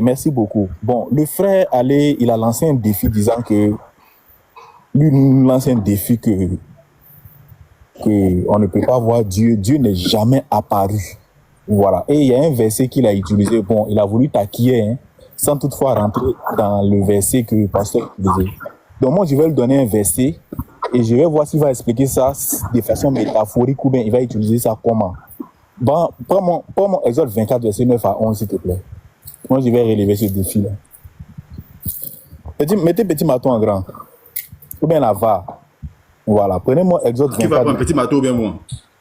Merci beaucoup. Bon, le frère il a lancé un défi disant que lui nous lance un défi que on ne peut pas voir Dieu. Dieu n'est jamais apparu. Voilà. Et il y a un verset qu'il a utilisé. Bon, il a voulu taquiller, hein, sans toutefois rentrer dans le verset que le pasteur utilisait. Donc moi, je vais lui donner un verset et je vais voir s'il va expliquer ça de façon métaphorique ou bien il va utiliser ça comment. Bon, prends mon Exode 24, verset 9 à 11, s'il te plaît. Moi, je vais relever ce défi-là. Mettez petit maton en grand. Ou bien la va. Voilà. Prenez-moi Exode 24. Qui va prendre petit maton ou bien moi?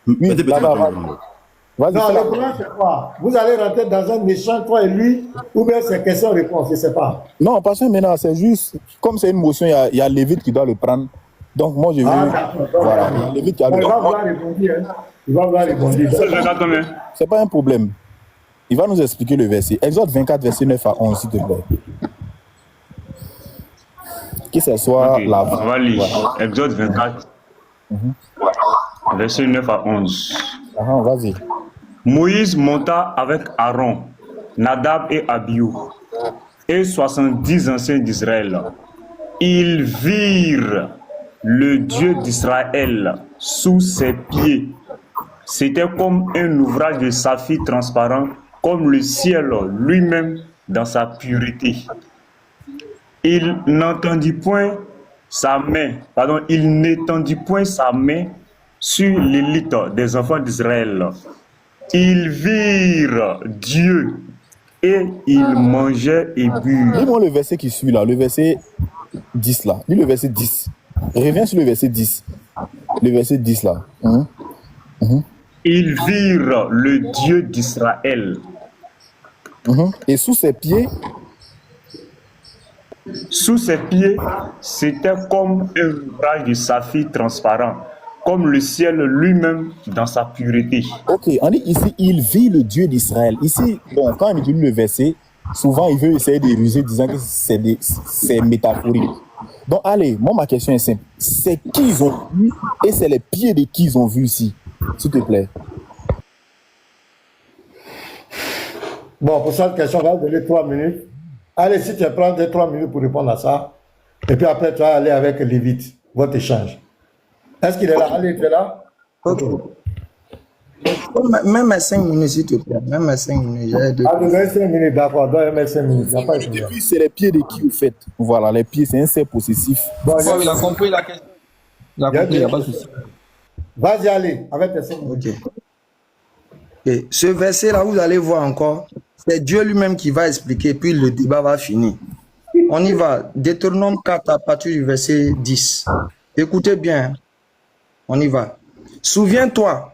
Oui, Mettez petit maton en grand. Non, le problème, c'est quoi? Vous allez rentrer dans un échange, toi et lui, ou bien c'est question-réponse, je ne sais pas. Non, parce que maintenant, c'est juste, comme c'est une motion, il y a Lévite qui doit le prendre. Donc, moi, je vais. Voilà. Lévite qui a Il le va vouloir répondre. Hein. Il va vouloir répondre. C'est pas un problème. Il va nous expliquer le verset. Exode 24, verset 9 à 11, s'il te plaît. Que ce soit okay, la. On va lire. Voilà. Exode 24, verset 9 à 11. Vas-y. Moïse monta avec Aaron, Nadab et Abihu, et 70 anciens d'Israël. Ils virent le Dieu d'Israël sous ses pieds. C'était comme un ouvrage de saphir transparent, comme le ciel lui-même dans sa pureté. Il n'étendit point sa main sur l'élite des enfants d'Israël. Ils virent Dieu et ils mangeaient et burent. Dis-moi le verset qui suit là, le verset 10 là. Dis le verset 10. Reviens sur le verset 10. Le verset 10 là. Ils virent le Dieu d'Israël. Et sous ses pieds, c'était comme un ouvrage de saphir transparent, comme le ciel lui-même dans sa pureté. Ok, on dit ici, il vit le Dieu d'Israël. Ici, bon, quand on utilise le verset, souvent il veut essayer de ruser disant que c'est métaphorique. Donc, allez, moi, ma question est simple. C'est qui ils ont vu et c'est les pieds de qui ils ont vu ici, s'il te plaît. Bon, pour cette question, on va donner 3 minutes. Allez, si tu prends 3 minutes pour répondre à ça, et puis après, tu vas aller avec Lévite, votre échange. Est-ce qu'il est là? Allez, tu es là? Ok. Même à 5 minutes, s'il te plaît. Même à 5 minutes. Donne 5 minutes, d'accord. Donne 5 minutes. Et puis, c'est les pieds de qui, vous faites. Voilà, les pieds, c'est un C possessif. Bon, il a compris la question. Il a compris, il n'y a pas de souci. Vas-y, allez, avec tes 5 minutes. Ok. Et ce verset-là, vous allez voir encore, c'est Dieu lui-même qui va expliquer, puis le débat va finir. On y va. Deutéronome 4 à partir du verset 10. Écoutez bien. On y va. Souviens-toi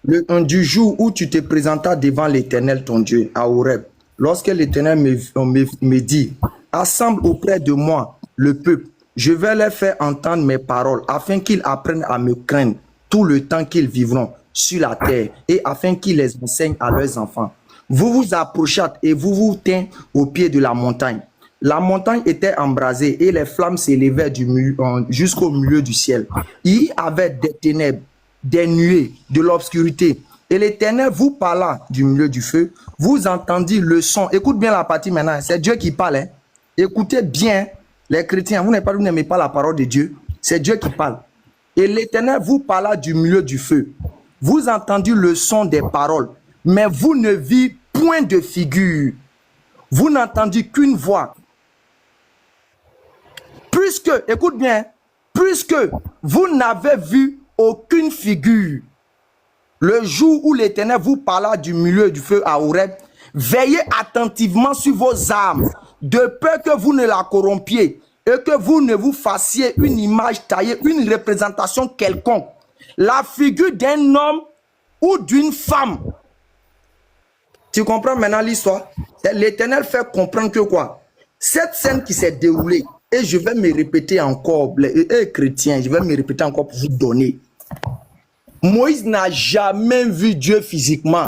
du jour où tu te présentas devant l'Éternel, ton Dieu, à Horeb, lorsque l'Éternel me dit, assemble auprès de moi le peuple, je vais leur faire entendre mes paroles, afin qu'ils apprennent à me craindre tout le temps qu'ils vivront sur la terre, et afin qu'ils les enseignent à leurs enfants. Vous vous approchez et vous vous tint au pied de la montagne. La montagne était embrasée et les flammes s'élevaient jusqu'au milieu du ciel. Il y avait des ténèbres, des nuées, de l'obscurité. Et l'Éternel vous parla du milieu du feu. Vous entendiez le son. Écoute bien la partie maintenant. C'est Dieu qui parle. Hein. Écoutez bien, les chrétiens. Vous n'aimez pas la parole de Dieu. C'est Dieu qui parle. Et l'Éternel vous parla du milieu du feu. Vous entendiez le son des paroles. Mais vous ne vîtes point de figure. Vous n'entendiez qu'une voix. Puisque, écoute bien, puisque vous n'avez vu aucune figure, le jour où l'Éternel vous parla du milieu du feu à Horeb, veillez attentivement sur vos armes, de peur que vous ne la corrompiez et que vous ne vous fassiez une image taillée, une représentation quelconque, la figure d'un homme ou d'une femme. Tu comprends maintenant l'histoire? L'Éternel fait comprendre que quoi? Cette scène qui s'est déroulée, et je vais me répéter encore, les chrétiens, je vais me répéter encore pour vous donner. Moïse n'a jamais vu Dieu physiquement.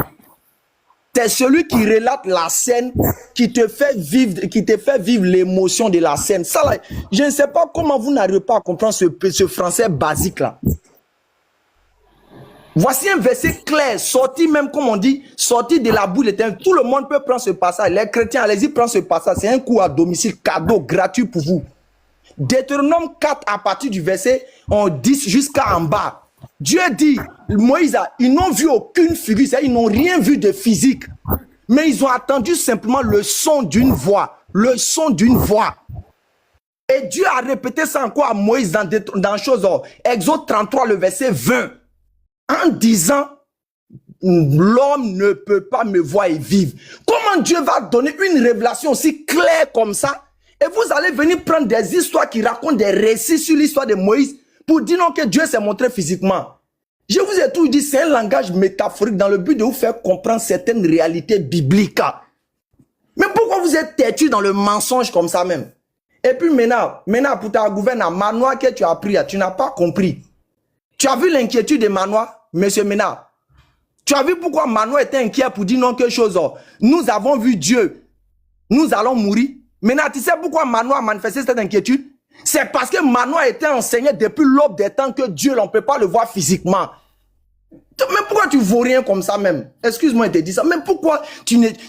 C'est celui qui relate la scène qui te fait vivre l'émotion de la scène. Ça, là, je ne sais pas comment vous n'arrivez pas à comprendre ce français basique là. Voici un verset clair, sorti même, comme on dit, sorti de la boue d'éternel. Tout le monde peut prendre ce passage. Les chrétiens, allez-y, prendre ce passage. C'est un coup à domicile, cadeau, gratuit pour vous. Deutéronome 4, à partir du verset 10 jusqu'à en bas. Dieu dit, Moïse, ils n'ont vu aucune figure, c'est-à-dire ils n'ont rien vu de physique. Mais ils ont attendu simplement le son d'une voix. Le son d'une voix. Et Dieu a répété ça encore à Moïse dans chose, Exode 33, le verset 20. En disant, l'homme ne peut pas me voir et vivre. Comment Dieu va donner une révélation aussi claire comme ça? Et vous allez venir prendre des histoires qui racontent des récits sur l'histoire de Moïse pour dire non que Dieu s'est montré physiquement. Je vous ai toujours dit, c'est un langage métaphorique dans le but de vous faire comprendre certaines réalités bibliques. Mais pourquoi vous êtes têtu dans le mensonge comme ça même? Et puis maintenant pour ta gouverne, Manoir que tu as pris, tu n'as pas compris. Tu as vu l'inquiétude de Manoir? Monsieur Ménard, tu as vu pourquoi Manoir était inquiet pour dire non quelque chose? Nous avons vu Dieu, nous allons mourir. Maintenant, tu sais pourquoi Manoir a manifesté cette inquiétude? C'est parce que Manoir était enseigné depuis l'aube des temps que Dieu, on ne peut pas le voir physiquement. Mais pourquoi tu ne vaux rien comme ça même? Excuse-moi de te dire ça. Mais pourquoi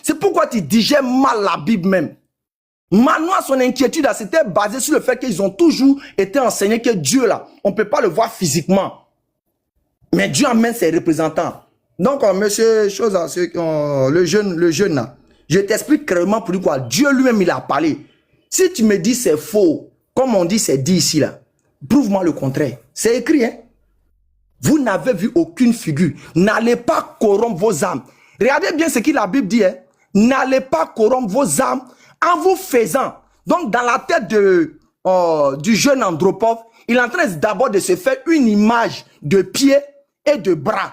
c'est pourquoi tu digères mal la Bible même? Manoir, son inquiétude, c'était basé sur le fait qu'ils ont toujours été enseignés que Dieu, là, on ne peut pas le voir physiquement. Mais Dieu amène ses représentants. Donc, monsieur chose, le jeune là, je t'explique clairement pour lui quoi. Dieu lui-même, il a parlé. Si tu me dis c'est faux, comme on dit, c'est dit ici là, prouve-moi le contraire. C'est écrit, hein. Vous n'avez vu aucune figure. N'allez pas corrompre vos âmes. Regardez bien ce que la Bible dit, hein. N'allez pas corrompre vos âmes en vous faisant. Donc, dans la tête du jeune Andropov, il est en train d'abord de se faire une image de pied et de bras.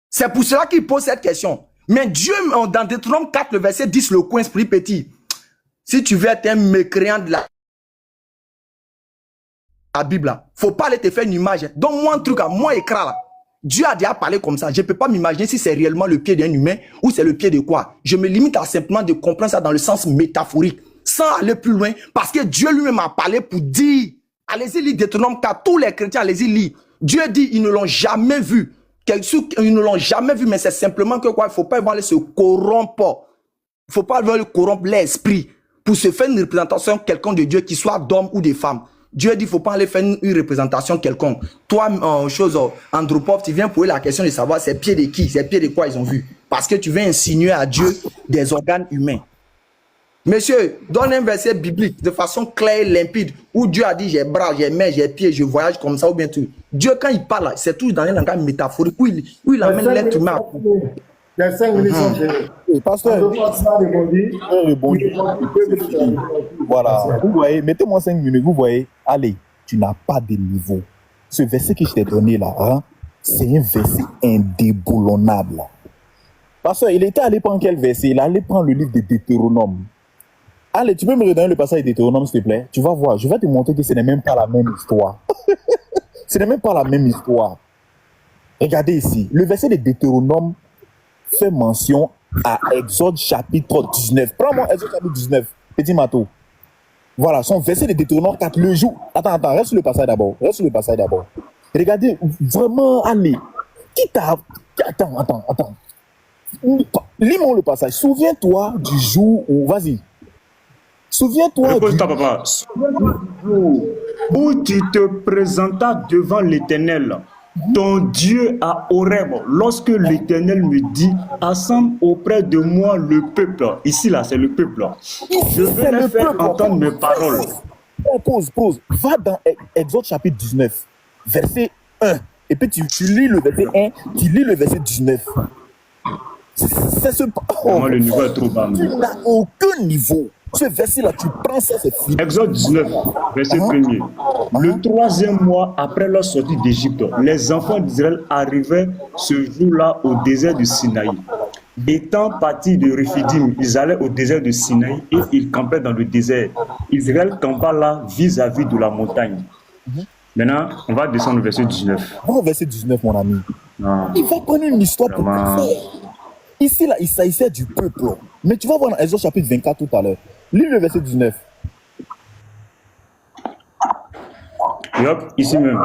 C'est pour cela qu'il pose cette question. Mais Dieu, dans Deutéronome 4, le verset 10, le coin esprit petit. Si tu veux être un mécréant de la Bible, là, faut pas aller te faire une image. Donne-moi un truc à moi écran là. Dieu a déjà parlé comme ça. Je ne peux pas m'imaginer si c'est réellement le pied d'un humain ou c'est le pied de quoi. Je me limite à simplement de comprendre ça dans le sens métaphorique, sans aller plus loin, parce que Dieu lui-même a parlé pour dire. Allez-y lire Deutéronome 4, tous les chrétiens, allez-y lire. Dieu dit, ils ne l'ont jamais vu. Ils ne l'ont jamais vu, mais c'est simplement que quoi, il ne faut pas aller se corrompre. Il ne faut pas aller corrompre l'esprit pour se faire une représentation quelconque de Dieu, qu'il soit d'homme ou de femme. Dieu dit, il ne faut pas aller faire une représentation quelconque. Toi, Andropov, tu viens poser la question de savoir c'est pieds de qui, c'est pieds de quoi ils ont vu. Parce que tu veux insinuer à Dieu des organes humains. Monsieur, donne un verset biblique de façon claire et limpide où Dieu a dit j'ai bras, j'ai mains, j'ai pieds, je voyage comme ça ou bien tout. Dieu, quand il parle, c'est toujours dans un langage métaphorique où il amène l'être humain. Les 5 minutes sont finies. Pasteur, voilà, vous voyez, mettez-moi 5 minutes, vous voyez, allez, tu n'as pas de niveau. Ce verset que je t'ai donné là, hein, c'est un verset indéboulonnable. Pasteur, il était allé prendre quel verset? Il allait prendre le livre de Deutéronome. Allez, tu peux me redonner le passage de Deutéronome, s'il te plaît? Tu vas voir, je vais te montrer que ce n'est même pas la même histoire. Ce n'est même pas la même histoire. Regardez ici, le verset de Deutéronome fait mention à Exode chapitre 19. Prends-moi Exode chapitre 19, petit Mato. Voilà, son verset de Deutéronome 4, le jour. Attends, reste sur le passage d'abord. Regardez, vraiment, allez. Attends. Lis-moi le passage. Souviens-toi du jour où... Vas-y. Souviens-toi du papa. Où tu te présentas devant l'Éternel, ton Dieu à Horeb, lorsque l'Éternel me dit, assemble auprès de moi le peuple. Ici, là, c'est le peuple. Je vais leur faire entendre mes paroles. Pause. Va dans Exode chapitre 19, verset 1. Et puis tu lis le verset 1, tu lis le verset 19. C'est ce... Moi, le niveau est trop bas. Tu n'as aucun niveau. Ce verset-là, tu prends ça, c'est fini. Exode 19, verset 1er. Le 3e mois après leur sortie d'Égypte, les enfants d'Israël arrivaient ce jour-là au désert de Sinaï. Étant partis de Rephidim, ils allaient au désert de Sinaï et ils campaient dans le désert. Israël campa là vis-à-vis de la montagne. Maintenant, on va descendre au verset 19. Au verset 19, mon ami. Non. Il va prendre une histoire pour faire. Ici, là, il s'agissait du peuple. Mais tu vas voir dans Exode chapitre 24 tout à l'heure. Lis le verset 19. Et hop, ici même.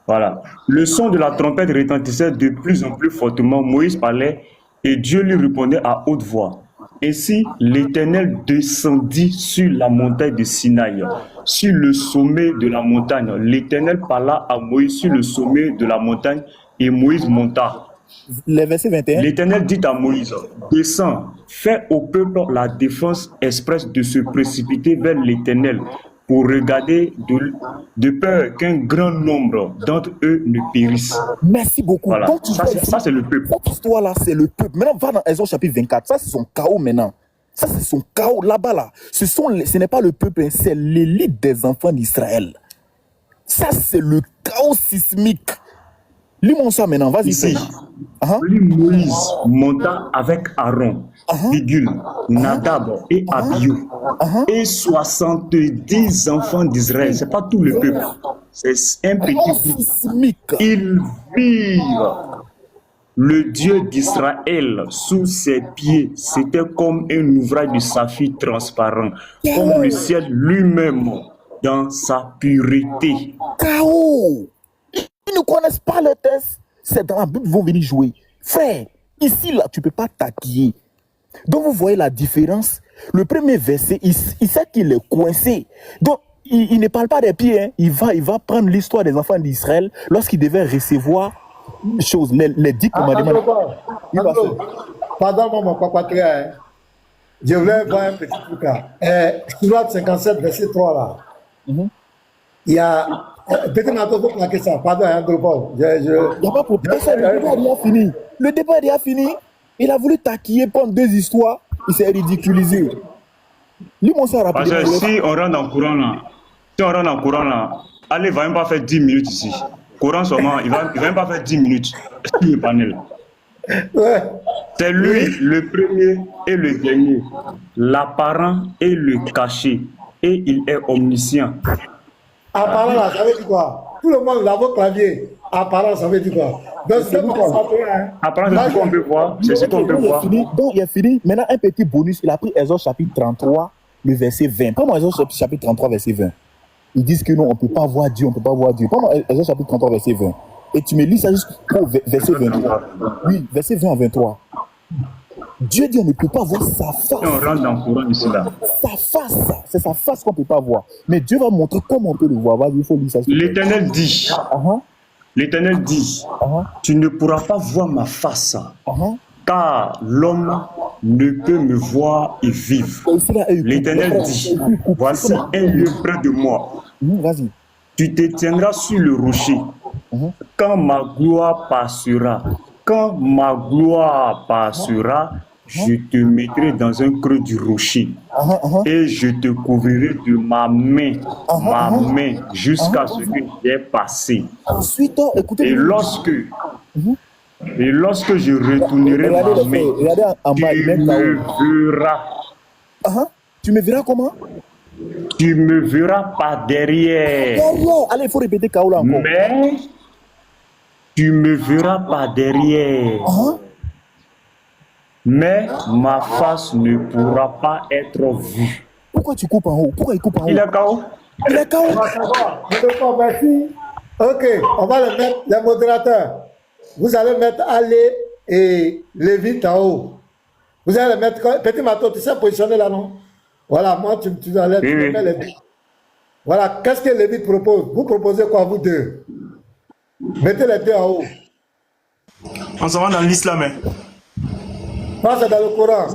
Voilà. Le son de la trompette retentissait de plus en plus fortement. Moïse parlait et Dieu lui répondait à haute voix. Ainsi, l'Éternel descendit sur la montagne de Sinaï, sur le sommet de la montagne. L'Éternel parla à Moïse sur le sommet de la montagne et Moïse monta. Les versets 21. L'Éternel dit à Moïse, descends, fais au peuple la défense expresse de se précipiter vers l'Éternel pour regarder de peur qu'un grand nombre d'entre eux ne périssent. Merci beaucoup. Voilà. Donc, tu vois ici, Ça, c'est le peuple. cette histoire-là, c'est le peuple. Maintenant, va dans Exode chapitre 24. Ça, c'est son chaos maintenant. Ça, c'est son chaos là-bas, là. Ce n'est pas le peuple, hein, c'est l'élite des enfants d'Israël. Ça, c'est le chaos sismique. Lis-moi ça maintenant, vas-y. Ici, Uh-huh. lui, Moïse monta avec Aaron, virgule, Nadab et Abihu, et 70 enfants d'Israël. Ce n'est pas tout le peuple, c'est un petit Chaos groupe. sismique. Ils virent le Dieu d'Israël sous ses pieds. C'était comme un ouvrage de saphir transparent, comme le ciel lui-même dans sa pureté. Chaos. Ils ne connaissent pas le test. C'est dans la Bible, ils vont venir jouer. Frère, ici, là, tu ne peux pas taquiller. Donc, vous voyez la différence. Le premier verset, il sait qu'il est coincé. Donc, il ne parle pas des pieds. Hein. Il va prendre l'histoire des enfants d'Israël lorsqu'il devait recevoir choses, les 10 commandements. Pardon, mon papa, hein. Je voulais voir un petit truc là. Surat 57, verset 3 là. Il y a. Peut-être que vous plaquer ça. Pardon, Andropov. Il n'y a pas pour personne. Le débat est déjà fini. Le débat est déjà fini. Il a voulu taquiller, prendre 2 histoires. Il s'est ridiculisé. Lis-moi ça Parce rapidement. que si on rentre dans le courant là, allez, il ne va même pas faire 10 minutes ici. Courant seulement, il ne va même pas faire 10 minutes sur le panel. Ouais. C'est lui le premier et le dernier, l'apparent et le caché, et il est omniscient. Apparent, là, ça veut dire quoi? Tout le monde, là, votre clavier. Apparent, ça veut dire quoi? Donc, c'est pas ça. Apparent, c'est ce qu'on peut voir. C'est ce qu'on peut voir. Donc, il a fini. Maintenant, un petit bonus. Il a pris Exode chapitre 33, le verset 20. Comment Exode chapitre 33, verset 20? Ils disent que non, on ne peut pas voir Dieu, on ne peut pas voir Dieu. Comment Exode chapitre 33, verset 20? Et tu me lis ça jusqu'au verset 23. Oui, verset 20 à 23. Dieu dit on ne peut pas voir sa face. Et on rentre dans le courant ici là. Sa face, c'est sa face qu'on ne peut pas voir. Mais Dieu va montrer comment on peut le voir. Vas-y, il faut lire ça. L'Éternel dit, l'Éternel dit, tu ne pourras pas voir ma face, car l'homme ne peut me voir et vivre. L'Éternel dit, voici un lieu près de moi. Vas-y. Tu te tiendras sur le rocher. Quand ma gloire passera, je te mettrai dans un creux du rocher et je te couvrirai de ma main, jusqu'à ce que j'ai passé. Ensuite, écoutez. Et lorsque je retournerai ma main, tu me verras. Tu me verras comment? Tu me verras par derrière. Allez, il faut répéter Kaola encore. Mais tu me verras par derrière. Mais ma face ne pourra pas être vue. Pourquoi tu coupes en haut? Pourquoi il coupe en haut? Il est KO. Il est KO. Merci. Ok, on va le mettre, les modérateurs. Vous allez mettre Ali et Lévite en haut. Vous allez le mettre. Petit Mato, tu sais positionner là, non? Voilà, moi, tu allais mets les deux. Voilà, qu'est-ce que Lévite propose? Vous proposez quoi, vous deux? Mettez les deux en haut. On s'en va dans l'islam. Moi, c'est dans le Coran.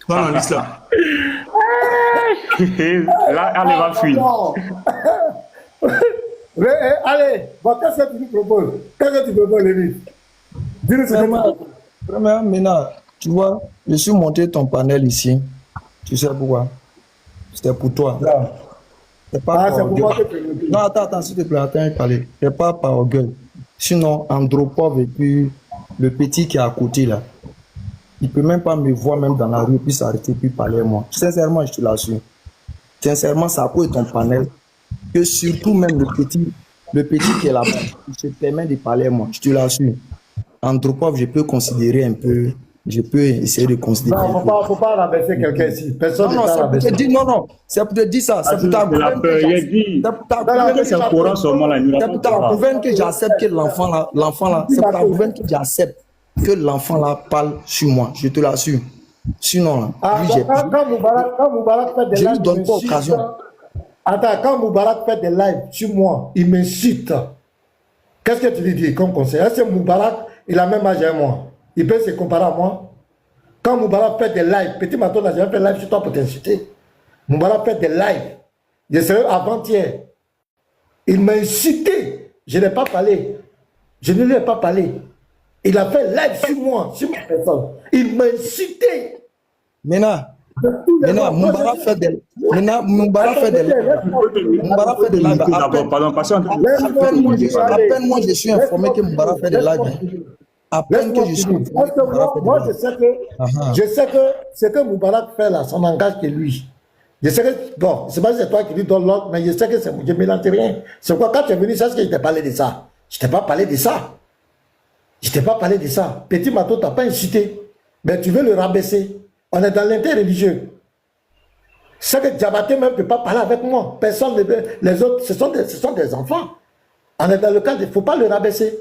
Dans l'islam. Là, elle va fuir. Allez, bon, qu'est-ce que tu nous proposes? Qu'est-ce que tu proposes, Lévite? Dis-nous ce que tu proposes. Premièrement, maintenant, tu vois, je suis monté ton panel ici. Tu sais pourquoi? C'était pour toi. C'est pas par orgueil. Non, attends, s'il te plaît, attends, parler. C'est pas par orgueil. Sinon, Andropov et puis le petit qui est à côté là, il peut même pas me voir même dans la rue, puis s'arrêter, puis parler à moi. Sincèrement, je te l'assure. Sincèrement, ça a quoi ton panel? Que surtout même le petit qui est là-bas, il se permet de parler à moi. Je te l'assure. Andropov, je peux considérer un peu je peux essayer de considérer. Non, faut pas rabaisser quelqu'un ici. Personne Non, ne c'est t'a pour te rabaissé. dire, non, c'est pour te dire ça. C'est pour t'argumenter que C'est un courant seulement là. que j'accepte que l'enfant là, c'est pour t'argumenter que j'accepte que l'enfant là parle sur moi. Je te l'assure. Sinon, là, Ah, lui, j'ai quand Moubarak fait des je lui lives, donne il pas m'insulte. occasion. Attends, quand Moubarak fait des lives sur moi, il m'insulte. Qu'est-ce que tu lui dis comme conseil? Est-ce que Moubarak, il a même âge à moi? Il peut se comparer à moi? Quand Moubarak fait des lives, petit matin, j'ai fait live sur toi pour t'insulter. Moubarak fait des lives. Je serai avant-hier. Il m'a insulté. Je n'ai pas parlé. Je ne lui ai pas parlé. Il a fait live sur moi, sur ma personne. Il m'a insulté. Maintenant, Moubarak fait des lives. Moubarak fait des lives. Pardon, passons. À peine moi, je suis informé que Moubarak fait des lives. À peine que je suis informé que Moubarak fait des Moi, lives. je sais que ce que Moubarak fait là, ça n'engage que lui. Je sais que, bon, c'est pas si c'est toi qui lui donne l'ordre, mais je sais que je ne mélange rien. C'est quoi, quand tu es venu, c'est ce que je t'ai parlé de ça. Je t'ai pas parlé de ça. Je t'ai pas parlé de ça. Petit Mato t'as pas incité, mais tu veux le rabaisser. On est dans l'interreligieux. C'est que Diabaté même ne peut pas parler avec moi. Personne ne veut. Les autres, ce sont des enfants. On est dans le cadre, il ne faut pas le rabaisser.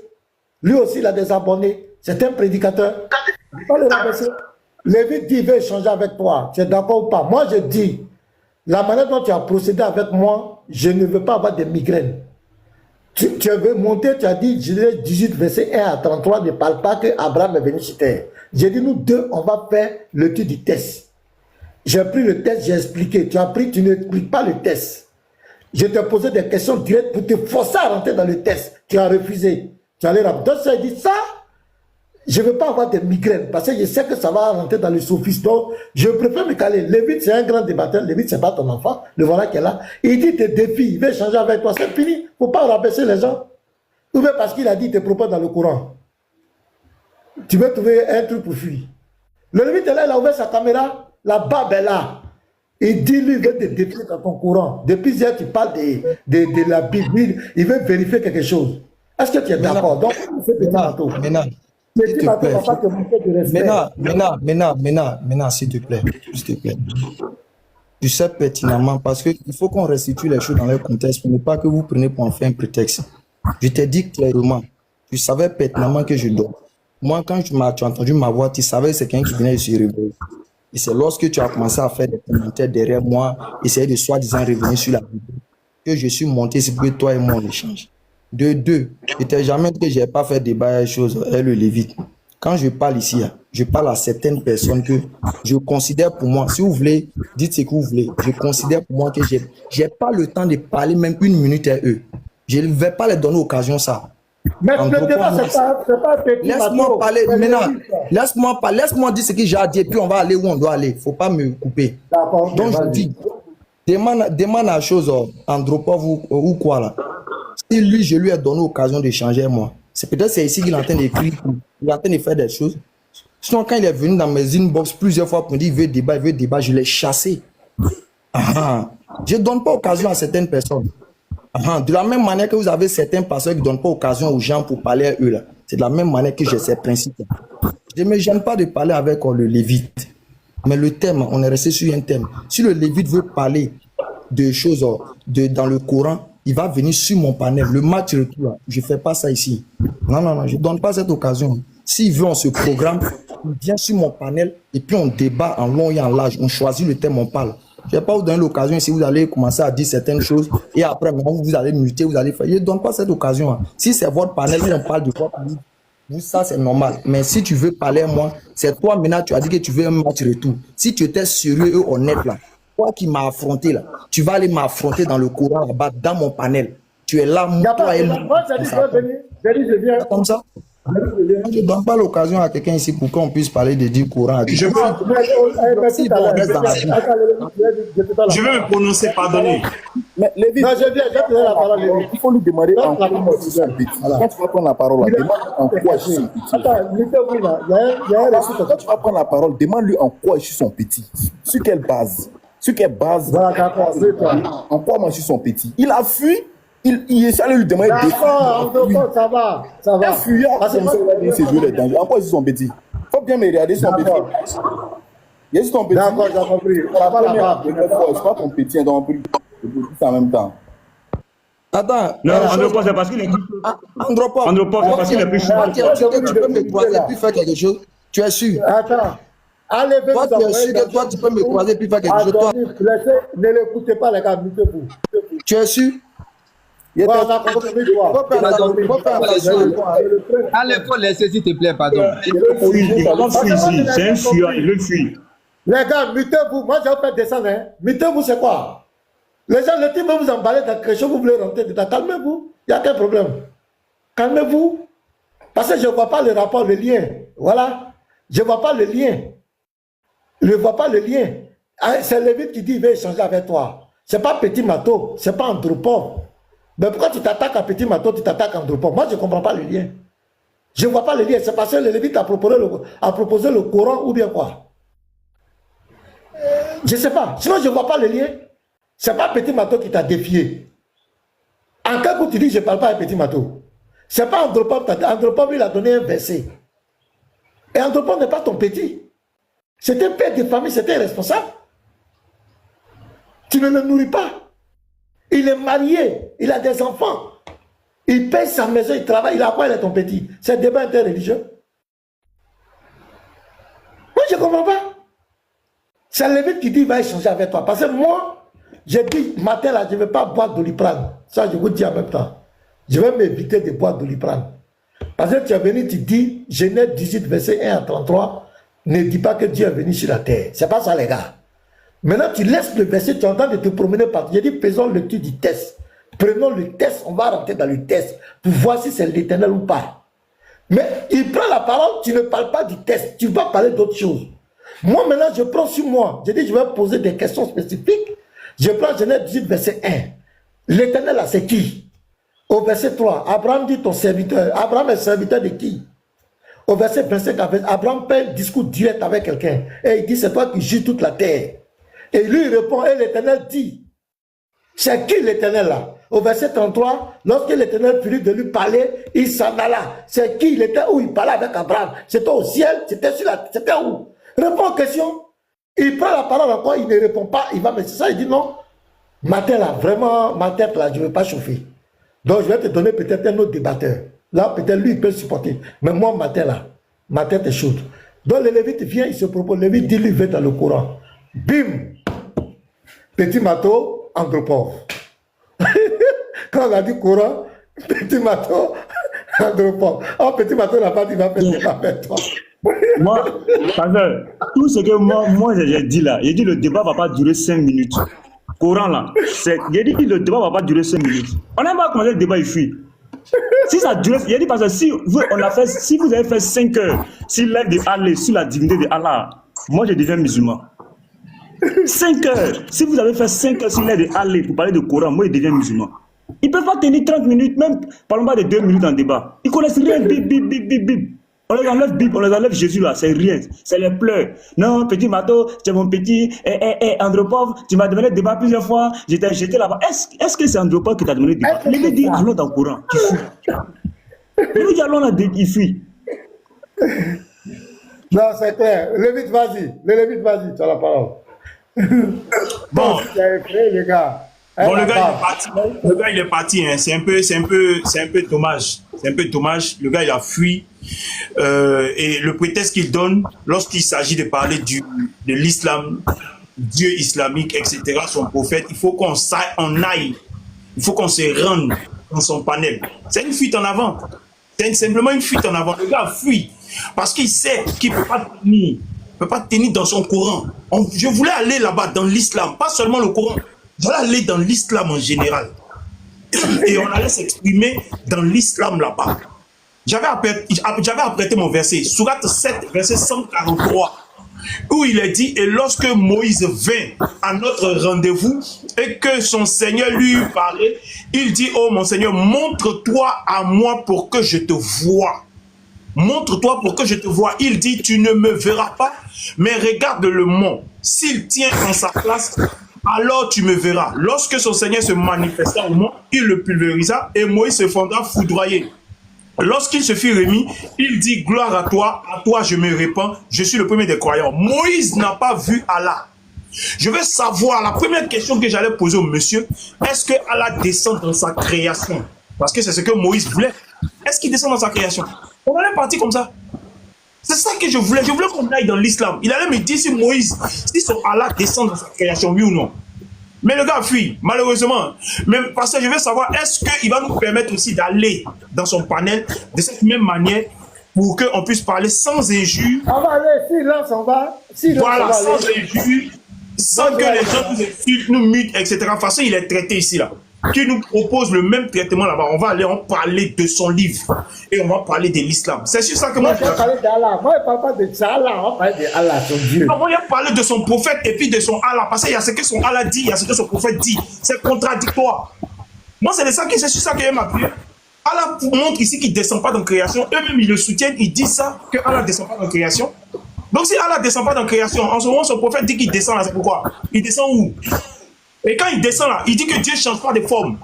Lui aussi, il a des abonnés. C'est un prédicateur. Il ne faut pas le rabaisser. Lévi dit, il veut échanger avec toi. Tu es d'accord ou pas? Moi, je dis, la manière dont tu as procédé avec moi, je ne veux pas avoir de migraines. Tu veux monter, tu as dit, Genèse 18, verset 1 à 33, ne parle pas que Abraham est venu sur terre. J'ai dit, nous deux, on va faire le tour du test. J'ai pris le test, j'ai expliqué. Tu as pris, tu n'expliques pas le test. Je t'ai posé des questions directes pour te forcer à rentrer dans le test. Tu as refusé. Tu allais rappeler. Donc, ça dit ça, je ne veux pas avoir de migraines parce que je sais que ça va rentrer dans le sophisme. Donc, je préfère me caler. Lévite, c'est un grand débatteur. Lévite, ce n'est pas ton enfant. Le voilà qui est là. Il dit tes défis. Il veut échanger avec toi. C'est fini. Il ne faut pas rabaisser les gens. Ou bien parce qu'il a dit tes propos dans le courant. Tu veux trouver un truc pour fuir. Le Lévite est là, il a ouvert sa caméra. La barbe est là. Il dit, lui, il veut te défier dans ton courant. Depuis hier, tu parles de la Bible. Il veut vérifier quelque chose. Est-ce que tu es d'accord? Donc, c'est petit bateau. S'il te plaît. Maintenant, s'il te plaît. Tu sais pertinemment, parce qu'il faut qu'on restitue les choses dans leur contexte, pour ne pas que vous preniez pour en faire un prétexte. Je t'ai dit clairement, tu savais pertinemment que je dors. Moi, quand tu as entendu ma voix, tu savais que c'est quelqu'un qui venait de se réveiller. Et c'est lorsque tu as commencé à faire des commentaires derrière moi, essayer de soi-disant revenir sur la vidéo, que je suis monté, c'est pour que toi et moi on échange. De deux, je t'ai jamais dit que je n'ai pas fait débat des choses et le Lévite. Quand je parle ici, je parle à certaines personnes que je considère pour moi, si vous voulez, dites ce que vous voulez, je considère pour moi que j'ai pas le temps de parler même une minute à eux. Je ne vais pas les donner l'occasion ça. Mais le débat, c'est pas petit. Laisse-moi parler maintenant. Laisse-moi dire ce que j'ai à dire, puis on va aller où on doit aller. Il ne faut pas me couper. Donc je dis, demande la chose, Andropov ou quoi là. Si lui, je lui ai donné l'occasion d'échanger moi, c'est peut-être c'est ici qu'il est en train d'écrire, il est en train de faire des choses. Sinon, quand il est venu dans mes inbox plusieurs fois pour me dire il veut débat, je l'ai chassé. Je ne donne pas occasion à certaines personnes. De la même manière que vous avez certains pasteurs qui ne donnent pas occasion aux gens pour parler à eux, là. C'est de la même manière que j'ai ces principes. Je ne me gêne pas de parler avec le Lévite. Mais le thème, on est resté sur un thème. Si le Lévite veut parler de choses dans le Coran, il va venir sur mon panel. Le match retour, je ne fais pas ça ici. Non, je ne donne pas cette occasion. S'il veut, on se programme, il vient sur mon panel et puis on débat en long et en large. On choisit le thème, on parle. Je ne vais pas vous donner l'occasion si vous allez commencer à dire certaines choses et après, vous allez muter, vous allez faire. Je ne donne pas cette occasion. Si c'est votre panel, on parle de votre livre. Vous, ça, c'est normal. Mais si tu veux parler à moi, c'est toi maintenant, tu as dit que tu veux un match retour. Si tu étais sérieux et honnête là, toi qui m'as affronté là, tu vas aller m'affronter dans le courant là-bas, dans mon panel. Tu es là, toi et moi. Moi, je viens. Comme ça. Je ne donne pas l'occasion à quelqu'un ici pour qu'on puisse parler de dire courant. Je veux me prononcer, pardonnez. Mais Lévi, non, je viens la parole. Il faut lui demander en quoi je suis son petit. Quand tu vas prendre la parole, demande en quoi je suis son petit. Attends, il y a un récit. Quand tu vas prendre la parole, demande-lui en quoi je suis son petit. Sur quelle base? En quoi moi je suis son petit? Il a fui. Il essaie de lui demander d'accord, ça va. Un fuyard, c'est lui les dangers. En quoi je suis son petit? bien me regarder son petit. D'accord. Yes, ton petit. D'accord, j'ai compris. La première fois, c'est pas ton petit, donc on peut en même temps. Attends, Non, Andropov, c'est parce qu'il est. Andropov, Andropov, c'est parce qu'il est plus toi, cher. tu es sûr que tu peux me croiser puis faire quelque chose? Tu es sûr? Attends. Allez, Toi, tu es sûr que toi, tu peux me croiser puis faire quelque chose? Toi, Ne l'écoutez pas, les gars, mutez-vous. tu es sûr? Toi, on a compris, toi. Faut faire attention. Allez, faut laisser, s'il te plaît, pardon. Il va pas fuir ici. C'est un fuyant, il veut fuir. Les gars, mutez-vous. Moi, je vais faire descendre. Hein. Mutez-vous, c'est quoi? Les gens, le type va vous emballer dans quelque chose, vous voulez rentrer dedans. Calmez-vous. Il n'y a aucun problème. Calmez-vous. Parce que je ne vois pas le rapport, le lien. Voilà. Je ne vois pas le lien. Je ne vois pas le lien. C'est Lévite qui dit il veut échanger avec toi. Ce n'est pas Petit Mato. Ce n'est pas Andropov. Mais pourquoi tu t'attaques à Petit Mato, tu t'attaques à Andropov? Moi, je ne comprends pas le lien. Je ne vois pas le lien. C'est parce que le Lévite a proposé le Coran ou bien quoi? Je ne sais pas. Sinon, je ne vois pas le lien. Ce n'est pas Petit Mato qui t'a défié. En cas où tu dis je ne parle pas à Petit Mato, ce n'est pas Andropov. Andropov, il a donné un verset. Et Andropov n'est pas ton petit. C'est un père de famille, c'est un responsable. Tu ne le nourris pas. Il est marié, il a des enfants. Il paye sa maison, il travaille, il a quoi, il est ton petit? C'est un débat interreligieux. Moi, je ne comprends pas. C'est le Lévite qui dit il va échanger avec toi. Parce que moi, j'ai dit, matin là, je ne vais pas boire Doliprane. Ça, je vous dis en même temps. Je vais m'éviter de boire Doliprane. Parce que tu es venu, tu dis, Genèse 18, verset 1 à 33, ne dis pas que Dieu est venu sur la terre. C'est pas ça, les gars. Maintenant, tu laisses le verset, tu es en train de te promener partout. J'ai dit, faisons le tour du test. Prenons le test, on va rentrer dans le test pour voir si c'est l'Éternel ou pas. Mais il prend la parole, tu ne parles pas du test, tu vas parler d'autre chose. Moi, maintenant, je prends sur moi. J'ai dit, je vais poser des questions spécifiques. Je prends Genèse 18, verset 1. L'Éternel, là, c'est qui? Au verset 3, Abraham dit ton serviteur. Abraham est serviteur de qui? Au verset 25, Abraham fait un discours direct avec quelqu'un. Et il dit, c'est toi qui juges toute la terre. Et lui, il répond, et l'Éternel dit, c'est qui l'Éternel là? Au verset 33, lorsque l'Éternel finit de lui parler, il s'en alla. C'est qui? Il était où? Il parlait avec Abraham. C'était au ciel? C'était sur la... C'était où? Réponds aux questions. Il prend la parole encore, il ne répond pas. Il va me dire ça, il dit non. Matin là, vraiment, ma tête là, je ne veux pas chauffer. Donc je vais te donner peut-être un autre débatteur. Là, peut-être lui, il peut supporter. Mais moi, matin là, ma tête est chaude. Donc le Lévite vient, il se propose. Le Lévite dit, lui, il va dans le courant. Bim! Petit Mato, Andropov. Quand on a dit courant, Petit Mato, Andropov. Oh, Petit Mato n'a pas dit, il va faire débat avec toi. Moi, tout ce que moi j'ai dit là, j'ai dit le débat ne va pas durer 5 minutes. Coran là, j'ai dit le débat ne va pas durer 5 minutes. On n'a pas commencé le débat, il fuit. Si ça dure, j'ai dit parce que si vous avez fait 5 heures sur l'aide de Allah, sur la divinité de Allah, moi je deviens musulman. 5 heures, si vous avez fait 5 heures sur l'aide de Allah pour parler de Coran, moi je deviens musulman. Ils ne peuvent pas tenir 30 minutes, même parlons pas de 2 minutes en débat. Ils ne connaissent rien, bip, bip, bip, bip, bip. On les enlève Bible, on les enlève Jésus là, c'est rien, c'est les pleurs. Non, Petit Mato, tu es mon petit, Andropov, tu m'as demandé de débat plusieurs fois, j'étais jeté là-bas. Est-ce que c'est Andropov qui t'a demandé de débat? Il lui dit, allons dans le courant, tu fuis. Il lui dit, allons là, il fuit. Non, c'est clair. Lévite, vas-y. Lévite, vas-y, tu as la parole. Bon. Les gars. Bon, le gars, il est parti. Le gars, il est parti. Hein. C'est un peu dommage. C'est un peu dommage. Le gars, il a fui. Et le prétexte qu'il donne, lorsqu'il s'agit de parler de l'islam, Dieu islamique, etc., son prophète, il faut qu'on aille. Il faut qu'on se rende dans son panel. C'est une fuite en avant. C'est simplement une fuite en avant. Le gars fuit. Parce qu'il sait qu'il ne peut pas tenir. Il ne peut pas tenir dans son Coran. Je voulais aller là-bas dans l'islam, pas seulement le Coran. Je voulais aller dans l'islam en général. Et on allait s'exprimer dans l'islam là-bas. J'avais apprêté mon verset, Sourate 7, verset 143, où il est dit, et lorsque Moïse vint à notre rendez-vous et que son Seigneur lui parlait, il dit, oh mon Seigneur, montre-toi à moi pour que je te voie. Montre-toi pour que je te voie. Il dit, tu ne me verras pas, mais regarde le mont. S'il tient en sa place, alors tu me verras. Lorsque son Seigneur se manifesta au mont, il le pulvérisa et Moïse se fondra foudroyé. lorsqu'il se fit remis, il dit gloire à toi je me répands, je suis le premier des croyants. Moïse n'a pas vu Allah. Je veux savoir, la première question que j'allais poser au monsieur, est-ce que Allah descend dans sa création? Parce que c'est ce que Moïse voulait. Est-ce qu'il descend dans sa création? On allait partir comme ça. C'est ça que je voulais. Je voulais qu'on aille dans l'islam. Il allait me dire si Moïse, si son Allah descend dans sa création, oui ou non. Mais le gars fuit, malheureusement. Mais parce que je veux savoir, est-ce qu'il va nous permettre aussi d'aller dans son panel de cette même manière pour qu'on puisse parler sans injure. On va aller, s'il lance, on va. Voilà, sans injure, sans que les gens nous insultent, nous mutent, etc. De toute façon, il est traité ici, là. Qui nous propose le même traitement là-bas. On va aller en parler de son livre et on va parler de l'islam. C'est sur ça que moi je vais parler d'Allah. Moi, je ne parle pas de Allah. On va parler d'Allah, son Dieu. Non, moi, je vais parler de son prophète et puis de son Allah. Parce qu'il y a ce que son Allah dit, il y a ce que son prophète dit. C'est contradictoire. Moi, c'est sur ça que je m'appuie. Allah montre ici qu'il ne descend pas dans la création. Eux-mêmes, ils le soutiennent. Ils disent ça, que Allah ne descend pas dans la création. Donc, si Allah ne descend pas dans la création, en ce moment, son prophète dit qu'il descend là. C'est pourquoi? Il descend où? Et quand il descend là, il dit que Dieu ne change pas de forme.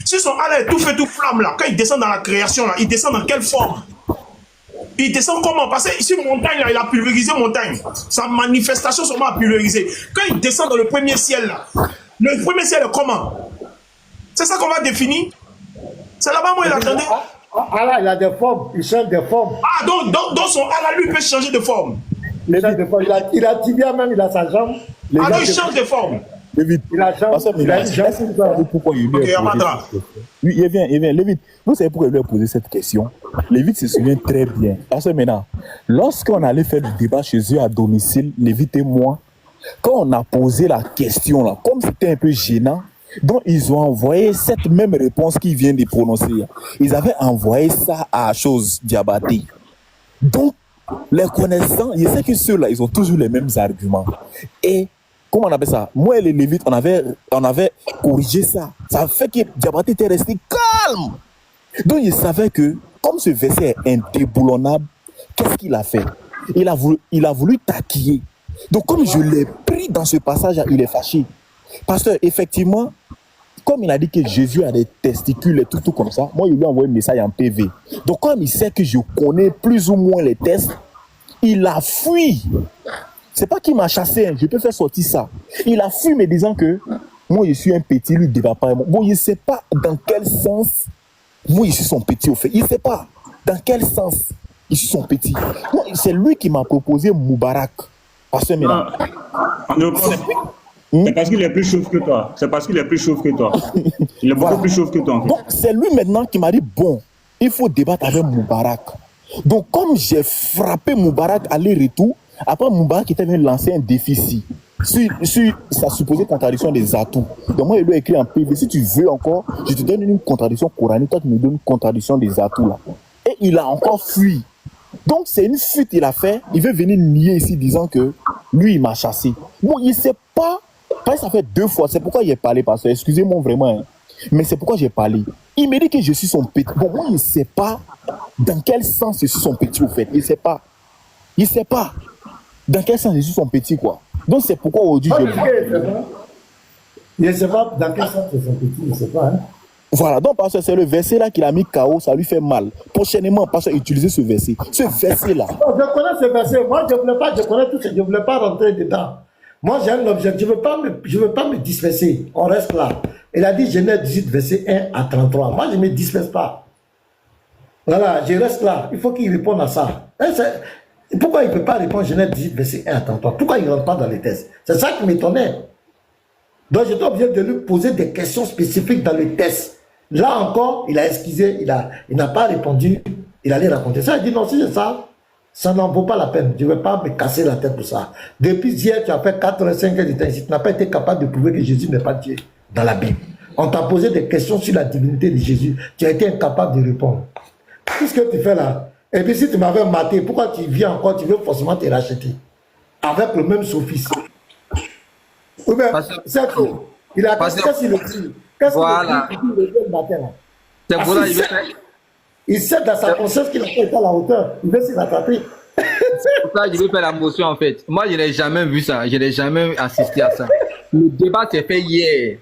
Si son Allah est tout fait, tout flamme là, quand il descend dans la création là, il descend dans quelle forme? Il descend comment? Parce que ici, montagne là, il a pulvérisé montagne. Sa manifestation seulement a pulvérisé. Quand il descend dans le premier ciel là, le premier ciel est comment? C'est ça qu'on va définir? C'est là-bas où il attendait. Allah, il a des formes, il change des formes. Ah, donc son Allah, lui, peut changer de forme. Il a tibia même, il a sa jambe. Ah, donc il change de forme. Lévite, pourquoi il lui a posé cette question. Oui, il vient. Lévite, vous savez pourquoi il lui a posé cette question? Lévite se souvient très bien. Parce que maintenant, lorsqu'on allait faire du débat chez eux à domicile, Lévite et moi, quand on a posé la question là, comme c'était un peu gênant, donc ils ont envoyé cette même réponse qu'ils viennent de prononcer. Ils avaient envoyé ça à chose Diabaté. Donc, les connaissants, je sais que ceux-là, ils ont toujours les mêmes arguments. Et comment on appelle ça? Moi et les Lévites, on avait corrigé ça. Ça fait que Diabaté était resté calme. Donc il savait que, comme ce verset est indéboulonnable, qu'est-ce qu'il a fait? Il a voulu taquiller. Donc comme je l'ai pris dans ce passage, il est fâché. Parce que effectivement, comme il a dit que Jésus a des testicules et tout comme ça, moi il lui a envoyé un message en PV. Donc comme il sait que je connais plus ou moins les tests, il a fui. C'est pas qu'il m'a chassé, hein. Je peux faire sortir ça. Il a fui me disant que moi je suis un petit, lui ne débat pas. Bon, il ne sait pas dans quel sens moi je suis son petit au fait. Il ne sait pas dans quel sens je suis son petit. Moi, c'est lui qui m'a proposé Moubarak. Parce que maintenant. C'est parce qu'il est plus chauve que toi. C'est parce qu'il est plus chauve que toi. Il est beaucoup plus chauve que toi. En fait. Donc, c'est lui maintenant qui m'a dit bon, il faut débattre avec Moubarak. Donc, comme j'ai frappé Moubarak aller-retour, après Moubarak était venu lancer un déficit sur sa supposée contradiction des atouts. Donc, moi, il lui a écrit en PV si tu veux encore, je te donne une contradiction coranique, toi, tu me donnes une contradiction des atouts là. Et il a encore fui. Donc, c'est une fuite qu'il a fait. Il veut venir nier ici disant que lui, il m'a chassé. Bon, il ne sait pas. Parce que ça fait 2 fois. C'est pourquoi il est parlé, parce que, excusez-moi vraiment, hein, mais c'est pourquoi j'ai parlé. Il me dit que je suis son petit. Bon, moi, il ne sait pas dans quel sens je suis son petit, au fait. Il ne sait pas. Il ne sait pas dans quel sens je suis son petit, quoi. Donc, c'est pourquoi aujourd'hui, je... Il ne sait pas dans quel sens je suis son petit, il ne sait pas, hein. Voilà, donc parce que c'est le verset là qu'il a mis KO, ça lui fait mal. Prochainement, parce qu'il utiliser ce verset. Ce verset-là. Oh, je connais ce verset. Moi, je connais tout ça. Je ne voulais pas rentrer dedans. Moi, j'ai un objectif. Je ne veux pas me disperser. On reste là. Il a dit Genèse 18, verset 1 à 33. Moi, je ne me disperse pas. Voilà, je reste là. Il faut qu'il réponde à ça. Pourquoi il ne peut pas répondre Genèse 18, verset 1 à 33? Pourquoi il ne rentre pas dans les tests? C'est ça qui m'étonnait. Donc, j'étais obligé de lui poser des questions spécifiques dans le test. Là encore, il a excusé, il n'a pas répondu. Il allait raconter ça. Il dit non, si c'est ça, ça n'en vaut pas la peine. Je ne vais pas me casser la tête pour ça. Depuis hier, tu as fait 4 ou 5 heures de temps ici. Tu n'as pas été capable de prouver que Jésus n'est pas Dieu dans la Bible. On t'a posé des questions sur la divinité de Jésus. Tu as été incapable de répondre. Qu'est-ce que tu fais là? Et puis si tu m'avais maté, pourquoi tu viens encore? Tu veux forcément te racheter avec le même sophisme. Ou bien, c'est tout. Il a qu'est-ce qu'il dit? Voilà. C'est pour ça qu'il veut faire. Il sait dans sa conscience qu'il n'a pas été à la hauteur. Il veut s'y rattraper. C'est pour ça qu'il veut faire la motion en fait. Moi, je n'ai jamais vu ça. Je n'ai jamais assisté à ça. Le débat s'est fait hier.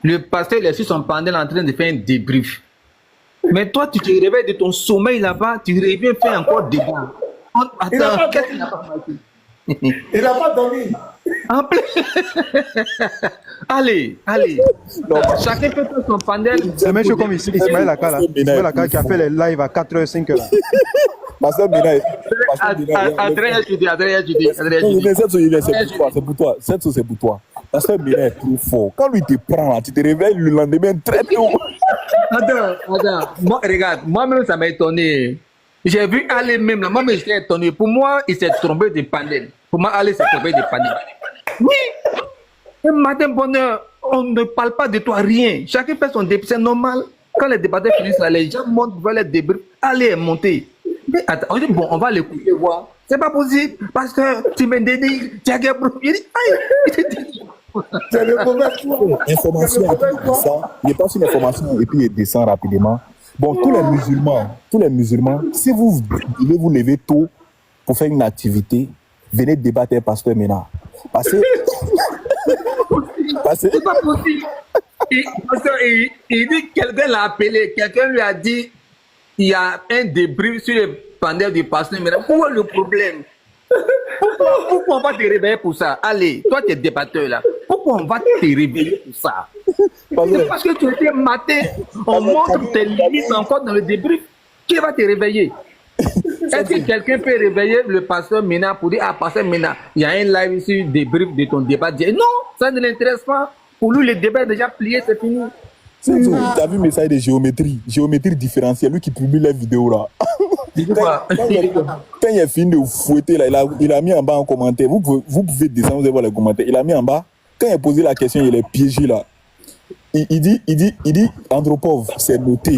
Le pasteur, il est sur son panel en train de faire un débrief. Mais toi, tu te réveilles de ton sommeil là-bas, tu reviens faire encore débat. Il n'a Attends, pas qu'est-ce qu'il dormi. n'a pas marqué? Il n'a pas dormi. En plus. Allez, allez. Chacun peut faire son panel. C'est la même chose comme ici, Ismaël Akala. Ismaël Akala qui a fait les lives à 4h, 5h. Pasteur Mena, Adrien, tu dis, Adrien, tu dis. c'est pour toi. Cette chose, c'est pour toi. Pasteur Mena est trop fort. Quand lui te prend, là, tu te réveilles le lendemain très tôt. Attends. Moi, regarde, moi-même, ça m'a étonné. J'ai vu aller même là. Moi-même, j'étais étonné. Pour moi, il s'est trompé de panel. Pour moi, aller s'est trompé de panel. Oui. Un matin, bonheur, on ne parle pas de toi, rien. Chacun fait son débat. C'est normal. Quand les débatteurs finissent là, les gens montent vers les débris. Allez, monter. Mais attends, on dit, bon, on va l'écouter, voir. C'est pas possible. Parce que tu me dédies, tu as gagné. Il dit, aïe. C'est le mauvais choix. Information, et puis il descend. Il passe une information et puis il descend rapidement. Bon, tous les musulmans, si vous devez vous lever tôt pour faire une activité, venez débattre avec Pasteur Mena. Parce que C'est pas possible. Il dit quelqu'un l'a appelé, quelqu'un lui a dit il y a un débris sur le panel du pasteur. Mais pourquoi le problème? Pourquoi on va te réveiller pour ça? Allez, toi tu es débatteur là. Pourquoi on va te réveiller pour ça? C'est parce que tu étais matin, on montre tes limites encore dans le débris. Qui va te réveiller? Est-ce que quelqu'un peut réveiller le pasteur Mena pour dire, ah, pasteur Mena, il y a un live sur le débrief de ton débat? Non, ça ne l'intéresse pas. Pour lui, le débat est déjà plié, c'est fini. tu as vu le message de géométrie différentielle, lui qui publie les vidéos là. Quand il a fini de fouetter là, il a mis en bas en commentaire. Vous pouvez descendre, vous allez voir les commentaires. Il a mis en bas, quand il a posé la question, il est piégé là. Il dit, Andropov, c'est noté.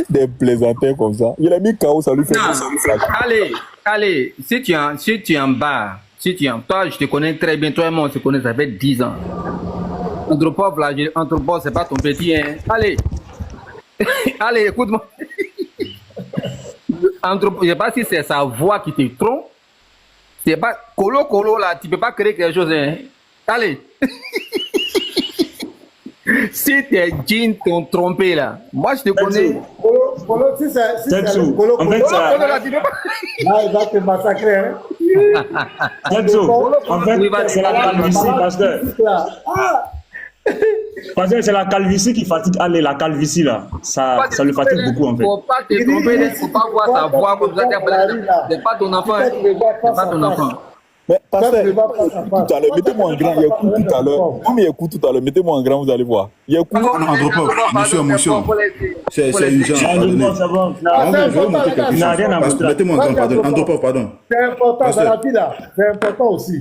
Des plaisantins comme ça. Il a mis chaos, ça lui fait. Allez, si tu es en bas, toi, je te connais très bien, toi et moi, on se connaît, ça fait 10 ans. Andropov, là, Andropov, c'est pas ton petit, hein. Allez, écoute-moi. Andropov, je sais pas si c'est sa voix qui te trompe. C'est pas Colo, là, tu peux pas créer quelque chose, hein. Allez. Si tes jeans t'ont trompé là, moi je te connais. Colo, si c'est le Colo, en fait, ça... là, tu peux pas. Là, il va te massacrer. Hein. En fait, c'est la calvitie, pasteur. Parce que c'est la calvitie qui fatigue. Allez, la calvitie là, ça le fatigue beaucoup en fait. Faut pas te tromper, faut pas voir ta voix comme ça. C'est pas ton enfant. C'est pas ton enfant. Mais pasteur, tout à l'heure, mettez-moi en grand, il y a coup tout à l'heure. Comme il y a coup tout à l'heure, mettez-moi en grand, vous allez voir. Il y a coup. Non, Andropov, motion. C'est urgent, pardonnez. Il n'a rien à montrer. Mettez-moi en grand, pardon. Andropov, pardon. C'est important dans la vie là. C'est important aussi.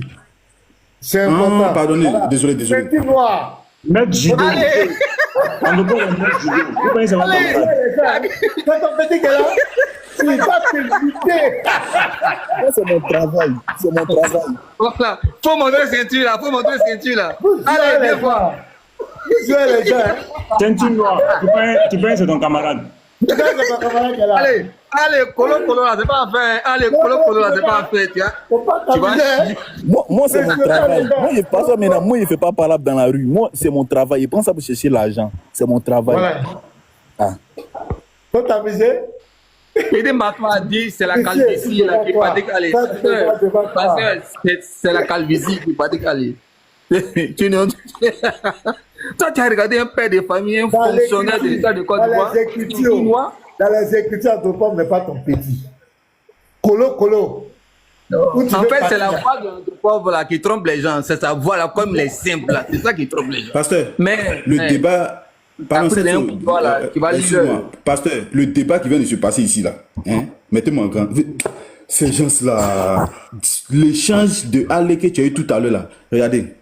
C'est important. Pardonnez, désolé. C'est tout noir. Mettre judo. Andropov, mettre judo. Vous pensez ça va pas. Quand on petit que là, il va te buter. C'est mon travail. Voilà. Faut montrer ceinture là. Allez, deux fois. Vous jouez les gens. Ceinture noire. Tu penses c'est ton camarade. Allez, Colo là, c'est pas fait. Allez, Colo là, c'est pas fait. Tu vois? Moi, c'est mon travail. Moi, je passe maintenant. Moi, je fais pas parlable dans la rue. Moi, c'est mon travail. Je prends ça pour chercher l'argent. C'est mon travail. Voilà. Ah. Faut t'amuser. Aidé Matma a dit c'est la calvitie là qui pas décalé. Parce que c'est la calvitie qui pas décalé. Tu ne... Toi, tu as regardé un père de famille, un fonctionnaire de l'État de Côte d'Ivoire. Dans les écritures, Andropov n'est pas ton petit. Colo. En fait, c'est la voix de l'Andropov là qui trompe les gens. C'est sa voix là, comme les simples là. C'est ça qui trompe les gens. Pasteur, mais le débat. Pardon, pasteur, le débat qui vient de se passer ici là, hein, mettez-moi en grand. Ces gens-là, l'échange de Allé que tu as eu tout à l'heure là, regardez.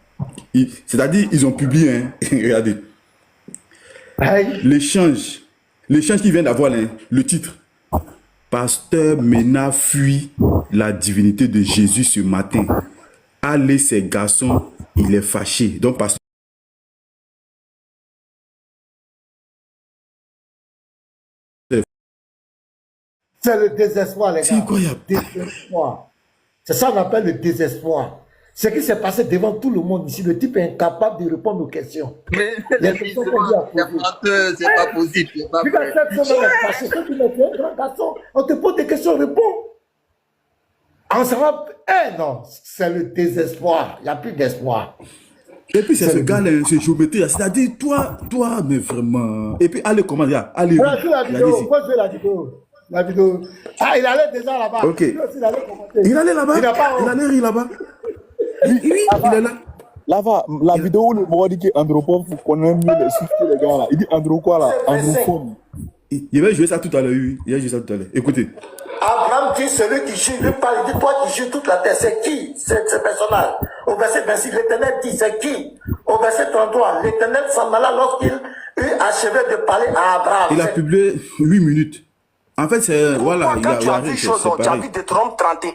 C'est-à-dire, ils ont publié, hein, regardez. L'échange qui vient d'avoir là, le titre. Pasteur Mena fuit la divinité de Jésus ce matin. Allez, ces garçons, il est fâché. Donc, pasteur. C'est le désespoir, les gars. C'est incroyable. Désespoir. C'est ça qu'on appelle le désespoir. Ce qui s'est passé devant tout le monde ici, le type est incapable de répondre aux questions. Mais Les questions qu'on lui a posées. c'est pas possible. C'est pas Regarde, vrai. cette semaine est passée, quand tu es un grand garçon, on te pose des questions, réponds. On se rend... Eh non, c'est le désespoir. Il n'y a plus d'espoir. Et puis c'est ce gars-là, ce géométrie, c'est-à-dire toi, mais vraiment. Et puis allez, comment dire, allez. Voilà, sur la vidéo, faut jouer la vidéo. La vidéo. Ah, il allait déjà là-bas. Ok. Lui aussi, il allait commenter. Il allait là-bas. Il n'a pas Il allait rire là-bas. Oui, il est là. Là-bas, la vidéo où le mot dit qu'Andropov connaît mieux les chiffres que les gars là. Il dit Andro quoi là? Androphone. Il va jouer ça tout à l'heure, oui. Il va jouer ça tout à l'heure. Écoutez. Abraham dit celui qui jure, lui parle, il dit toi qui jures toute la terre, c'est qui ce personnage? Au verset 26, l'Éternel dit c'est qui? Au verset 33, l'Éternel s'en alla lorsqu'il eut achevé de parler à Abraham. Il a publié 8 minutes. En fait, c'est. Voilà, Quand tu as vu c'est chose, tu as pareil. vu Deutéronome 31.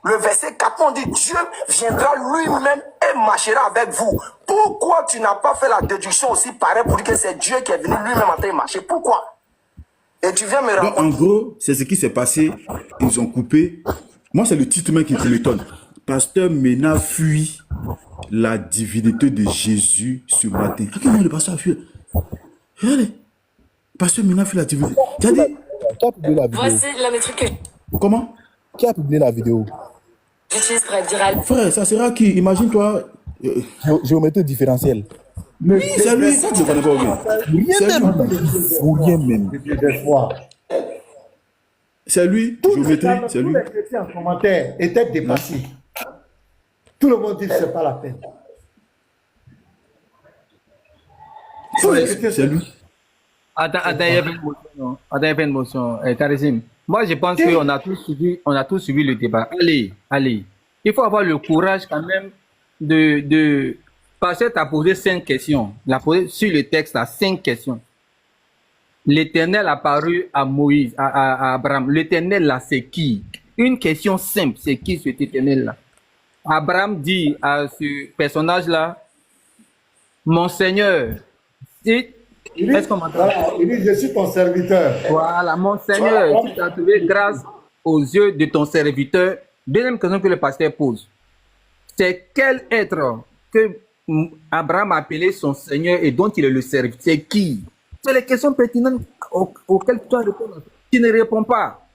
Le verset 4, on dit Dieu viendra lui-même et marchera avec vous. Pourquoi tu n'as pas fait la déduction aussi pareil pour dire que c'est Dieu qui est venu lui-même en train de marcher? Pourquoi? Et tu viens me Donc, raconter. en gros, c'est ce qui s'est passé. Ils ont coupé. Moi, c'est le titre même qui m'étonne. Pasteur Mena fuit la divinité de Jésus ce matin. À quel moment le pasteur a fui? Regardez. Pasteur Mena fuit la divinité. Tu as dit. Qui a publié la vidéo? Voici l'un des trucs que Comment? Qui a publié la vidéo? j'utilise pour dire à Frère, ça sera qui? Imagine-toi. Géométrie différentielle. Oui, c'est lui. Ça, tu ne connais pas bien. C'est lui. Ou rien même. C'est lui. Géométrie, c'est Tous lui. les chrétiens en commentaire étaient dépassés. Tout le monde dit que ce n'est pas la peine. Tous les chrétiens, C'est lui. Attends, il y avait une motion. Non? Attends, il y avait une motion. Karizim. Moi, je pense qu'on a tous suivi le débat. Allez. Il faut avoir le courage quand même de passer à poser 5 questions. La poser sur le texte à 5 questions. L'Éternel a apparu à Moïse, à Abraham. L'Éternel là, c'est qui? Une question simple, c'est qui cet Éternel là? Abraham dit à ce personnage là, mon Seigneur, est-ce qu'on m'entend? voilà, il dit je suis ton serviteur. Voilà, mon Seigneur, tu as trouvé grâce aux yeux de ton serviteur. Deuxième question que le pasteur pose, c'est quel être que Abraham a appelé son Seigneur et dont il est le serviteur? C'est qui? C'est les questions pertinentes auxquelles tu dois répondre. Tu ne réponds pas.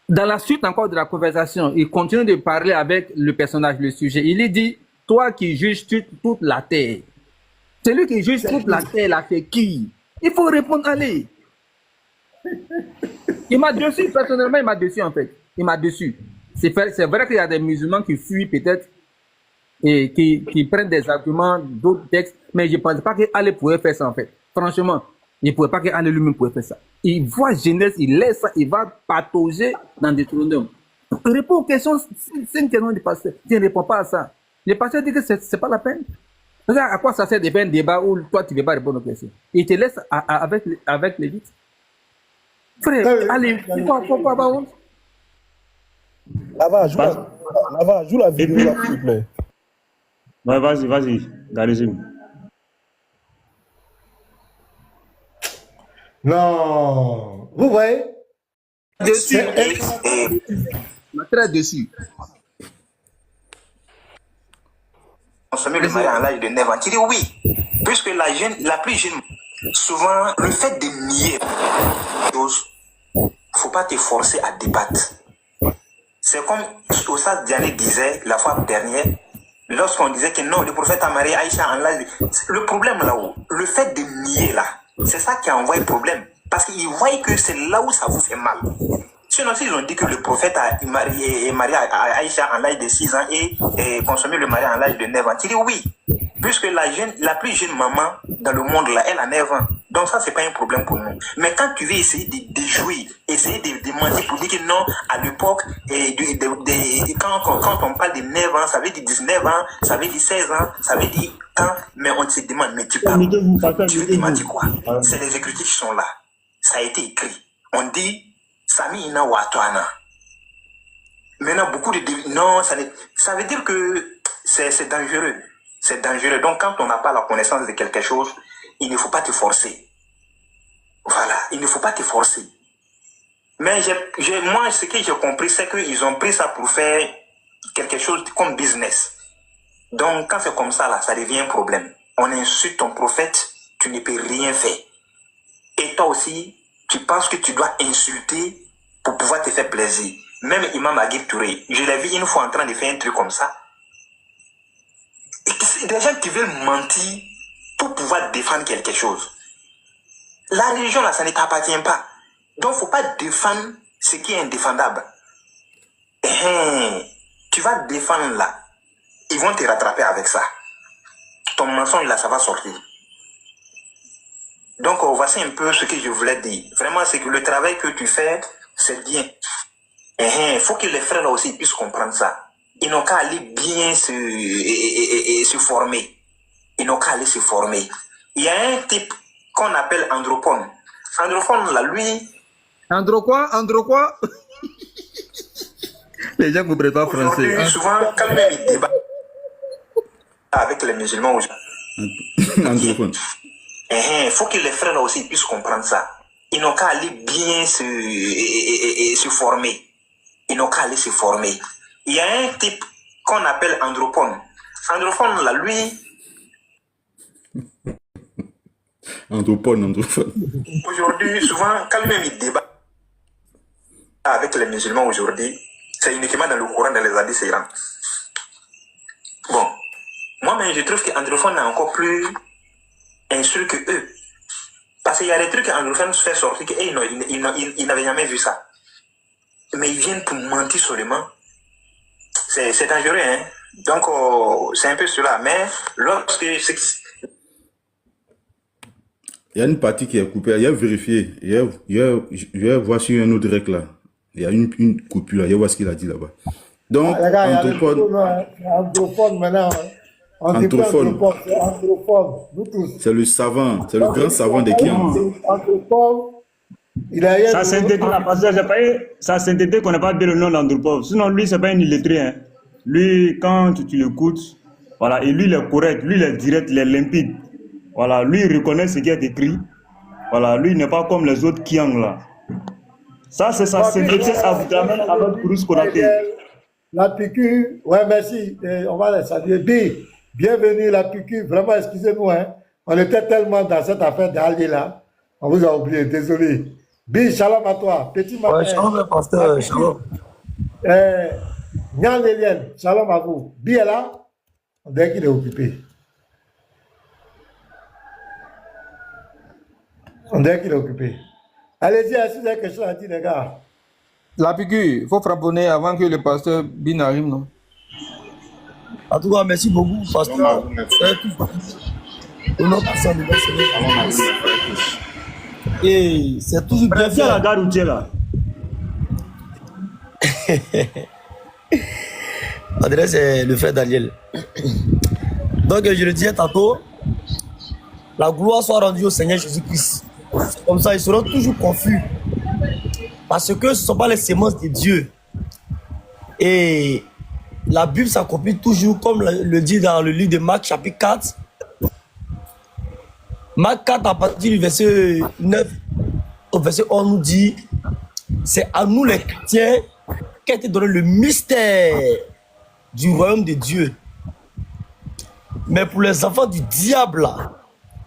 Dans la suite encore de la conversation, il continue de parler avec le personnage, le sujet. Il lui dit, toi qui juges toute la terre, celui qui juge toute la terre, là, c'est qui? Il faut répondre, allez. Il m'a déçu, personnellement, il m'a déçu en fait. Il m'a déçu. C'est vrai qu'il y a des musulmans qui fuient peut-être et qui prennent des arguments d'autres textes, mais je ne pense pas qu'Allah pourrait faire ça en fait. Franchement, il ne pourrait pas qu'Allah lui-même pourrait faire ça. Il voit Genèse, il laisse ça, il va patauger dans des Deutéronome. Réponds aux questions, c'est une question du pasteur. Tu ne réponds pas à ça. Le pasteur dit que ce n'est pas la peine. Regarde à quoi ça sert de faire un débat où toi tu ne veux pas répondre aux questions. Il te laisse avec les vites. Frère, allez, il faut pas avoir honte. Lava, joue la vidéo là, s'il te plaît. Ouais, vas-y, Garizim. Non. Vous voyez? Dessus. Très dessus. Consommer le mariage à l'âge de 9 ans. Tu dis oui, puisque la plus jeune, souvent, le fait de nier chose, faut pas te forcer à débattre. C'est comme Ossad Diané disait la fois dernière, lorsqu'on disait que non, le prophète a marié Aïcha en l'âge de... Le problème là-haut, le fait de nier là, c'est ça qui a envoyé le problème. Parce qu'ils voient que c'est là où ça vous fait mal. Sinon, s'ils ont dit que le prophète a marié Aïcha en l'âge de 6 ans et consommé le mariage en l'âge de 9 ans, tu dis oui. Puisque la plus jeune maman dans le monde, là, elle a 9 ans. Donc ça, c'est pas un problème pour nous. Mais quand tu veux essayer de jouer, essayer de mentir pour dire que non, à l'époque, quand on parle de 9 ans, ça veut dire 19 ans, ça veut dire 16 ans, ça veut dire quand, mais on se demande, mais tu parles, tu veux demander quoi? C'est les écritures qui sont là. Ça a été écrit. On dit, Sami ina watwana. Maintenant, beaucoup de... Non, ça veut dire que c'est dangereux. C'est dangereux. Donc, quand on n'a pas la connaissance de quelque chose, il ne faut pas te forcer. Voilà, il ne faut pas te forcer. Mais moi, ce que j'ai compris, c'est qu'ils ont pris ça pour faire quelque chose comme business. Donc, quand c'est comme ça, là, ça devient un problème. On insulte ton prophète, tu ne peux rien faire. Et toi aussi, tu penses que tu dois insulter pour pouvoir te faire plaisir. Même Imam Aguib Touré, je l'ai vu une fois en train de faire un truc comme ça. Et c'est des gens qui veulent mentir pour pouvoir défendre quelque chose. La religion, là, ça ne t'appartient pas. Donc, il ne faut pas défendre ce qui est indéfendable. Tu vas défendre là. Ils vont te rattraper avec ça. Ton mensonge là, ça va sortir. Donc, voici un peu ce que je voulais dire. Vraiment, c'est que le travail que tu fais, c'est bien. Il faut que les frères là aussi puissent comprendre ça. Ils n'ont qu'à aller bien se former. Ils n'ont qu'à aller se former. Il y a un type qu'on appelle Andropone. Andropone là, lui... Andro quoi? Les gens ne comprennent pas français. Souvent, quand même, il débat avec les musulmans aujourd'hui. Androphone. Il faut que les frères là aussi puissent comprendre ça. Ils n'ont qu'à aller bien se former. Ils n'ont qu'à aller se former. Il y a un type qu'on appelle Andropone. Andropone là, lui... Androphone. Aujourd'hui, souvent, quand même il débat avec les musulmans aujourd'hui, c'est uniquement dans le Coran, dans les hadiths, c'est Iran. Bon, moi-même, je trouve qu'Androphone est encore plus instruit que eux. Parce qu'il y a des trucs qu'Androphone fait sortir qu'ils n'avaient jamais vu ça. Mais ils viennent pour mentir seulement. C'est dangereux, hein. Donc, c'est un peu cela. Mais lorsque... Il y a une partie qui est coupée. Il y a vérifié. Je vais voir sur un autre direct là. Il y a une coupure là. Il y a voir ce qu'il a dit là-bas. Donc, Androphone maintenant. Androphone. C'est androphone. Nous tous. C'est le savant. C'est le grand savant des Kians. Androphone. Il a ça synthétique, ça synthétique qu'on n'a pas dit le nom d'Andropov. Sinon, lui, c'est pas un illettré. Hein. Lui, quand tu l'écoutes, voilà, et lui, il est correct, lui, il est direct, il est limpide. Voilà, lui, il reconnaît ce qui est écrit. Voilà, lui, il n'est pas comme les autres Kiang là. Ça, c'est sa synthétique à vous amener avec Kourous Konaté. La PQ, ouais, merci. On va la saluer. B, bienvenue, la PQ. Vraiment, excusez-nous, hein. On était tellement dans cette affaire d'Ali là. On vous a oublié, désolé. B, shalom à toi. Petit matin. Ouais, shalom, le pasteur, shalom. Nyan Eliel, shalom à vous. B est là. On dirait qu'il est occupé. On dirait qu'il est occupé. Allez-y, est-ce que vous avez quelque chose à dire, les gars? La piqûre, il faut frapponner avant que le pasteur Bin arrive, non? En tout cas, merci beaucoup, pasteur. Et c'est toujours bien fait. La gare où tu es là. L'adresse, c'est le frère Daniel. Donc, je le disais tantôt, la gloire soit rendue au Seigneur Jésus-Christ. Comme ça, ils seront toujours confus. Parce que ce ne sont pas les semences de Dieu. Et la Bible s'accomplit toujours, comme le dit dans le livre de Marc, chapitre 4. Marc 4, à partir du verset 9 au verset 11, nous dit: c'est à nous les chrétiens qu'a été donné le mystère du royaume de Dieu. Mais pour les enfants du diable,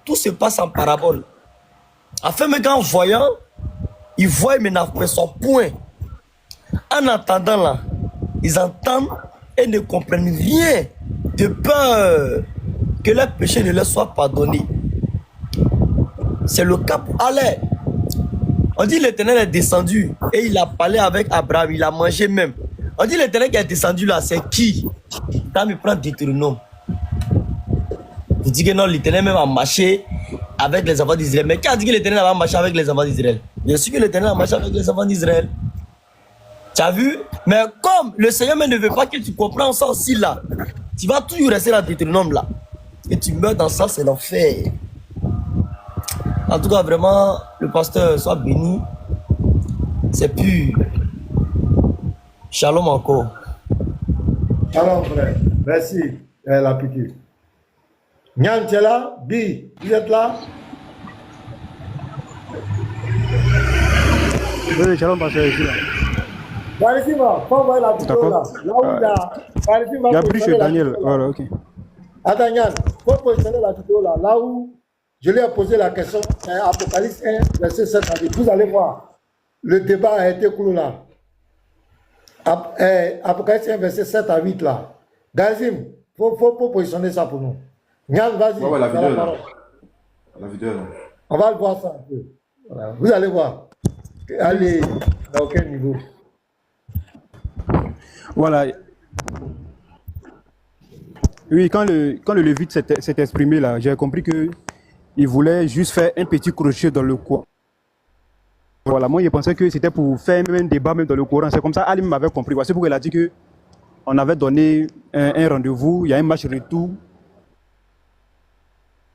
tout se passe en parabole. Afin qu'en voyant, ils voient mais n'aperçoivent point. En entendant là, ils entendent et ne comprennent rien, de peur que leurs péchés ne leur soient pardonnés. C'est le cas pour Allah. On dit l'Éternel est descendu et il a parlé avec Abraham, il a mangé même. On dit l'Éternel qui est descendu là, c'est qui? Quand il prend Deutéronome, il dit que non, l'Éternel même a marché avec les enfants d'Israël. Mais qui a dit que l'Éternel va marcher avec les enfants d'Israël? Bien sûr que l'Éternel a marché avec les enfants d'Israël. Tu as vu? Mais comme le Seigneur ne veut pas que tu comprennes ça aussi là, tu vas toujours rester dans Deutéronome là. Et tu meurs dans ça, c'est l'enfer. En tout cas, vraiment, le pasteur soit béni. C'est pur. Shalom encore. Shalom, frère. Merci, la piqûre. Nyan, tu es là? Bi, vous êtes là? Oui, shalom, pasteur, je suis là. Ici, faut voir la vidéo là. Là où il y a Galvin va Gabriel positionner la Daniel, vidéo là. voilà, ok. Attends, Yann, faut positionner la vidéo là. Là où je lui ai posé la question, Apocalypse 1, verset 7 à 8. Vous allez voir, le débat a été clos là. Apocalypse 1, verset 7 à 8 là. Galvin, faut positionner ça pour nous. Yann, vas-y. Ouais, la vidéo là. La vidéo là. On va le voir ça un peu. Voilà. Vous allez voir. Allez, à aucun niveau. Voilà. Oui, quand le Lévite s'est exprimé là, j'ai compris qu'il voulait juste faire un petit crochet dans le coin. Voilà, moi je pensais que c'était pour faire même un débat même dans le Coran. C'est comme ça, Ali m'avait compris. C'est pourquoi il a dit qu'on avait donné un rendez-vous, il y a un match retour.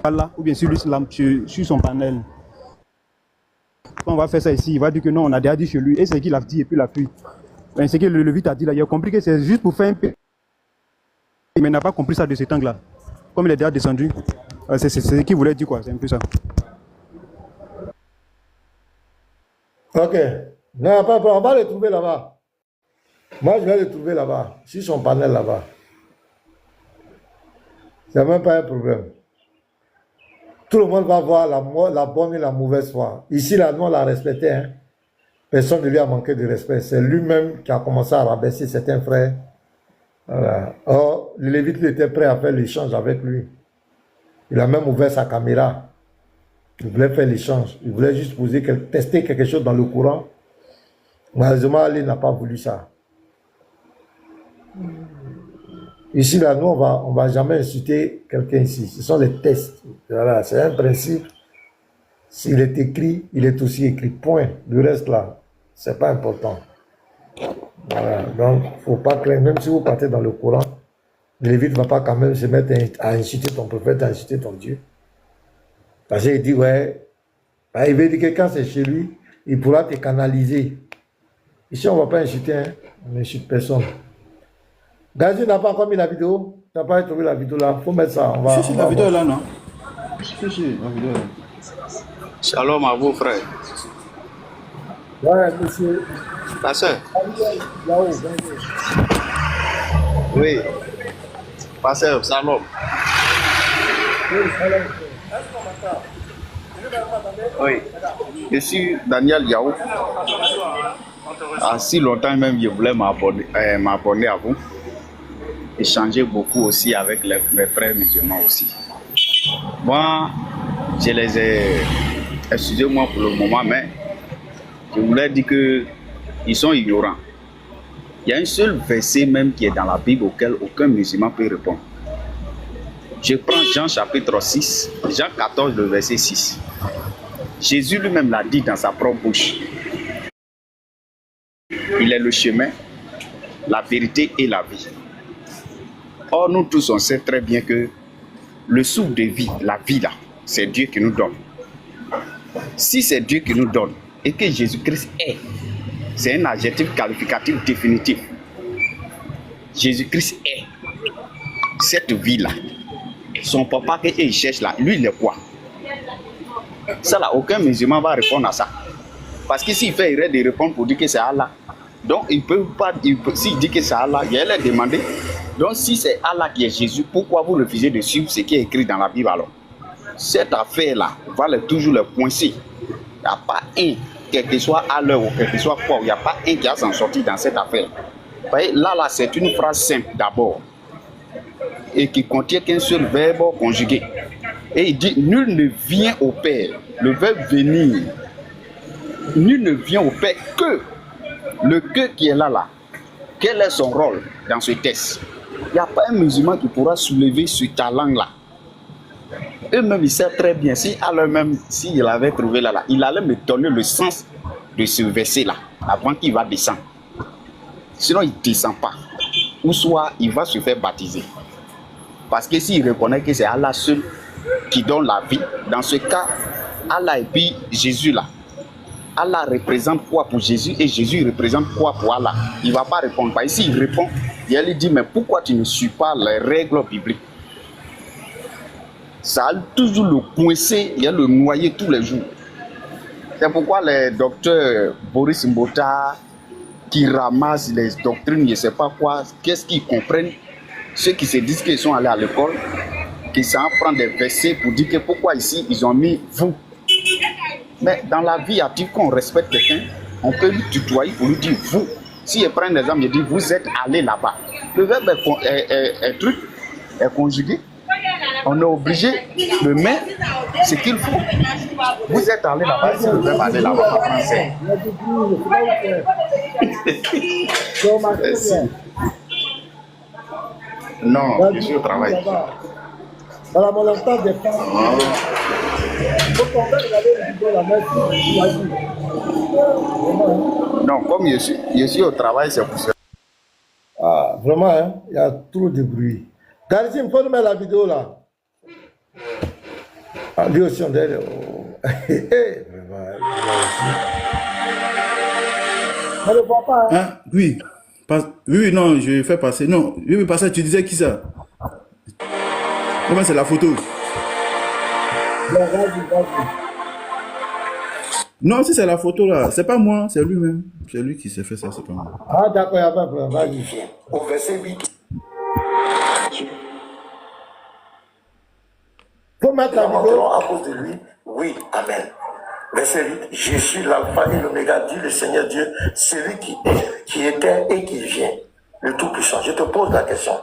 Voilà, ou bien sur l'islam, sur son panel. Quand on va faire ça ici, il va dire que non, on a déjà dit chez lui. Et c'est qu'il a dit et puis il a fui. C'est que le Lévite a dit là, il a compris que c'est juste pour faire un peu. Mais il n'a pas compris ça de cet angle-là. Comme il est déjà descendu, c'est ce qu'il voulait dire quoi, c'est un peu ça. Ok. Non, pas, on va le trouver là-bas. Moi, je vais le trouver là-bas, sur son panel là-bas. C'est même pas un problème. Tout le monde va voir la bonne et la mauvaise foi. Ici, là, nous, on l'a respecté. Hein. Personne ne lui a manqué de respect. C'est lui-même qui a commencé à rabaisser certains frères. Voilà. Or, le Lévite il était prêt à faire l'échange avec lui. Il a même ouvert sa caméra. Il voulait faire l'échange. Il voulait juste tester quelque chose dans le courant. Malheureusement, Ali n'a pas voulu ça. Ici, là, nous, on va jamais insulter quelqu'un ici. Ce sont les tests. Voilà, c'est un principe. S'il est écrit, il est aussi écrit. Point. Le reste, là, c'est pas important. Voilà. Donc, faut pas craindre. Même si vous partez dans le courant, le Lévite ne va pas quand même se mettre à insulter ton prophète, à insulter ton Dieu. Parce qu'il dit, ouais, il veut dire que quand c'est chez lui, il pourra te canaliser. Ici, on ne va pas insulter, hein? On n'insulte personne. Gazi n'a pas encore mis la vidéo. Tu n'as pas trouvé la vidéo là. Il faut mettre ça. Si, la vidéo est là, non? Si, la vidéo est là. Shalom à vous, frère. Ouais, monsieur. Ta soeur. Là-haut, oui. Pasteur, shalom. oui, salam. Oui. Je suis Daniel Yao. Si longtemps même, je voulais m'abonner à vous. Échanger beaucoup aussi avec mes frères musulmans aussi. Moi, je les ai, excusez-moi pour le moment, mais je voulais dire qu'ils sont ignorants. Il y a un seul verset même qui est dans la Bible auquel aucun musulman peut répondre. Je prends Jean chapitre 6, Jean 14, le verset 6. Jésus lui-même l'a dit dans sa propre bouche. Il est le chemin, la vérité et la vie. Or, nous tous, on sait très bien que le souffle de vie, la vie là, c'est Dieu qui nous donne. Si c'est Dieu qui nous donne et que Jésus-Christ est, c'est un adjectif qualificatif définitif. Jésus-Christ est cette vie-là. Son papa qu'il cherche là, lui, il est quoi? Ça là, aucun musulman va répondre à ça. Parce que s'il fait erreur de répondre pour dire que c'est Allah, donc il peut pas, s'il dit que c'est Allah, il allait demander. Donc si c'est Allah qui est Jésus, pourquoi vous refusez de suivre ce qui est écrit dans la Bible alors? Cette affaire-là va toujours le coincer. Il n'y a pas un, quel que soit à l'heure ou quel que soit quoi, il n'y a pas un qui a s'en sorti dans cette affaire. Vous voyez, là, c'est une phrase simple d'abord et qui contient qu'un seul verbe conjugué. Et il dit, nul ne vient au Père, le verbe venir. Nul ne vient au Père que le que qui est là. Quel est son rôle dans ce texte? Il n'y a pas un musulman qui pourra soulever ce talent-là. Eux-mêmes, ils savent très bien, si Allah même, s'il avait trouvé là, il allait me donner le sens de ce verset-là, avant qu'il va descendre. Sinon, il ne descend pas. Ou soit, il va se faire baptiser. Parce que s'il reconnaît que c'est Allah seul qui donne la vie, dans ce cas, Allah et puis Jésus là, Allah représente quoi pour Jésus et Jésus représente quoi pour Allah? Il ne va pas répondre. Pas ici, il répond, il lui dit, mais pourquoi tu ne suis pas les règles bibliques? Ça a toujours le coincer et le noyer tous les jours. C'est pourquoi les docteurs Boris Mbota, qui ramassent les doctrines, je ne sais pas quoi, qu'est-ce qu'ils comprennent, ceux qui se disent qu'ils sont allés à l'école, qui s'en prennent des versets pour dire que pourquoi ici ils ont mis vous. Mais dans la vie, a-t-il qu'on respecte quelqu'un, on peut lui tutoyer pour lui dire vous. Si je prends un exemple, je dis vous êtes allé là-bas. Le verbe est conjugué. On est obligé de mettre ce qu'il faut. Vous êtes allé là-bas, c'est le verbe aller là-bas en français. Merci. Non, je suis au travail. Dans la montagne des femmes. Non, comme je suis au travail, c'est pour ça. Ah, vraiment, hein, il y a trop de bruit. Karim, faut nous mettre la vidéo là. Ah, lui aussi, on dirait. Vraiment, on ne le voit pas. Hein? Hein? Oui. Oui, non, je fais passer. Non, oui, passer, tu disais qui ça? Comment c'est la photo? Non, si c'est la photo là, c'est pas moi, c'est lui-même. C'est lui qui s'est fait ça, c'est pas moi. Ah, d'accord, il n'y a pas de problème. Vas-y. Au verset 8. Faut mettre la vidéo. À cause de lui, oui, amen. Verset 8. Je suis l'alpha et l'oméga, dit le Seigneur Dieu, celui qui est, qui était et qui vient, le Tout-Puissant. Je te pose la question.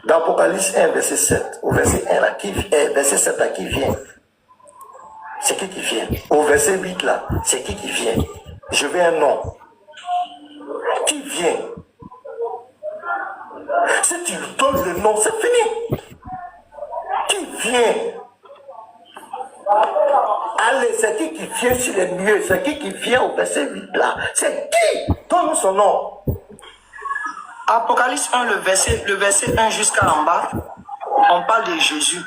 Dans Apocalypse 1, verset 7, au verset 1 là, verset 7 là, qui vient? C'est qui vient? Au verset 8 là, c'est qui vient? Je veux un nom. Qui vient? Si tu donnes le nom, c'est fini. Qui vient? Allez, c'est qui vient sur les nuées? C'est qui vient au verset 8 là? C'est qui? Donne-nous son nom. Apocalypse 1, le verset 1 jusqu'à en bas, on parle de Jésus.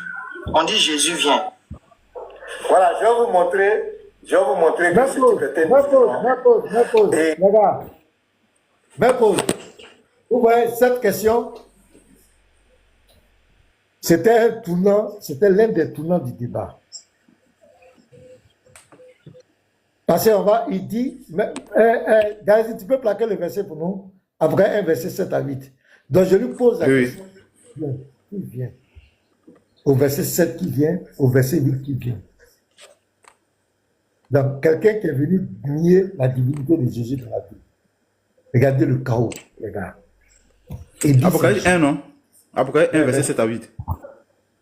On dit Jésus vient. Voilà, je vais vous montrer que c'est pause. Les gars, même pause. Vous voyez, cette question, c'était un tournant, c'était l'un des tournants du débat. Parce qu'on va, il dit, Gazi, tu peux plaquer le verset pour nous? Après un verset 7 à 8. Donc je lui pose la question. Qui vient? Au verset 7 qui vient, au verset 8 qui vient. Donc quelqu'un qui est venu nier la divinité de Jésus dans la vie. Regardez le chaos, les gars. Apocalypse 1, non? Apocalypse 1, verset 7 à 8.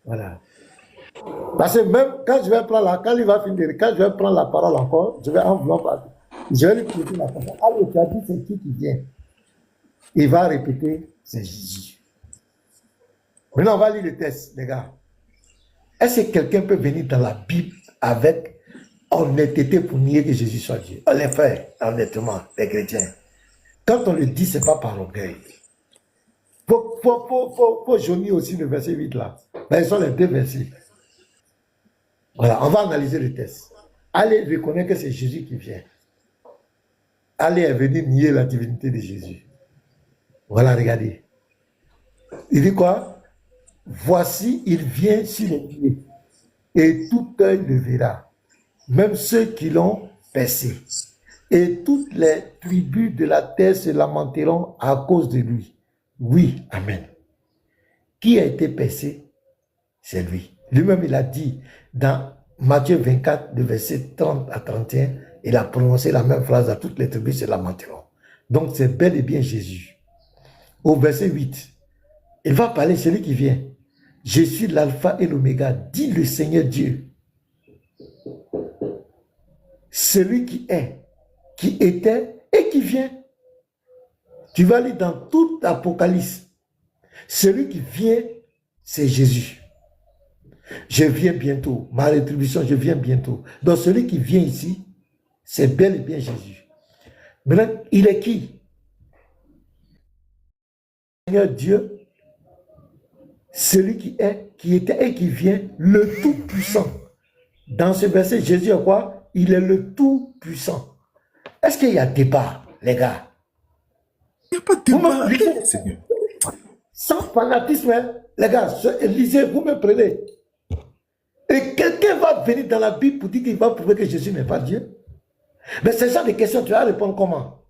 Voilà. Parce que même quand je vais prendre quand il va finir, quand je vais prendre la parole encore, je vais je vais lui poser la question. Allez, tu as dit c'est qui vient? Il va répéter, c'est Jésus. Maintenant, on va lire le texte, les gars. Est-ce que quelqu'un peut venir dans la Bible avec honnêteté pour nier que Jésus soit Dieu? On les fait, honnêtement, les chrétiens. Quand on le dit, ce n'est pas par orgueil. Faut jaunir aussi le verset 8 là. Mais ce sont les deux versets. Voilà, on va analyser le texte. Allez reconnaître que c'est Jésus qui vient. Allez venir nier la divinité de Jésus. Voilà, regardez. Il dit quoi? Voici, il vient sur les pieds, et tout œil le verra, même ceux qui l'ont percé. Et toutes les tribus de la terre se lamenteront à cause de lui. Oui, amen. Qui a été percé? C'est lui. Lui-même, il a dit dans Matthieu 24, de verset 30 à 31, il a prononcé la même phrase à toutes les tribus se lamenteront. Donc, c'est bel et bien Jésus. Au verset 8, il va parler celui qui vient. Je suis l'alpha et l'oméga, dit le Seigneur Dieu. Celui qui est, qui était et qui vient. Tu vas lire dans tout Apocalypse. Celui qui vient, c'est Jésus. Je viens bientôt. Ma rétribution, je viens bientôt. Donc celui qui vient ici, c'est bel et bien Jésus. Maintenant, il est qui? Seigneur Dieu, celui qui est, qui était et qui vient, le Tout-Puissant. Dans ce verset, Jésus est quoi? Il est le Tout-Puissant. Est-ce qu'il y a débat, les gars? Il n'y a pas de débat, Seigneur. Sans fanatisme, hein, les gars, lisez, vous me prenez. Et quelqu'un va venir dans la Bible pour dire qu'il va prouver que Jésus n'est pas Dieu. Mais ce genre de questions, tu vas répondre comment?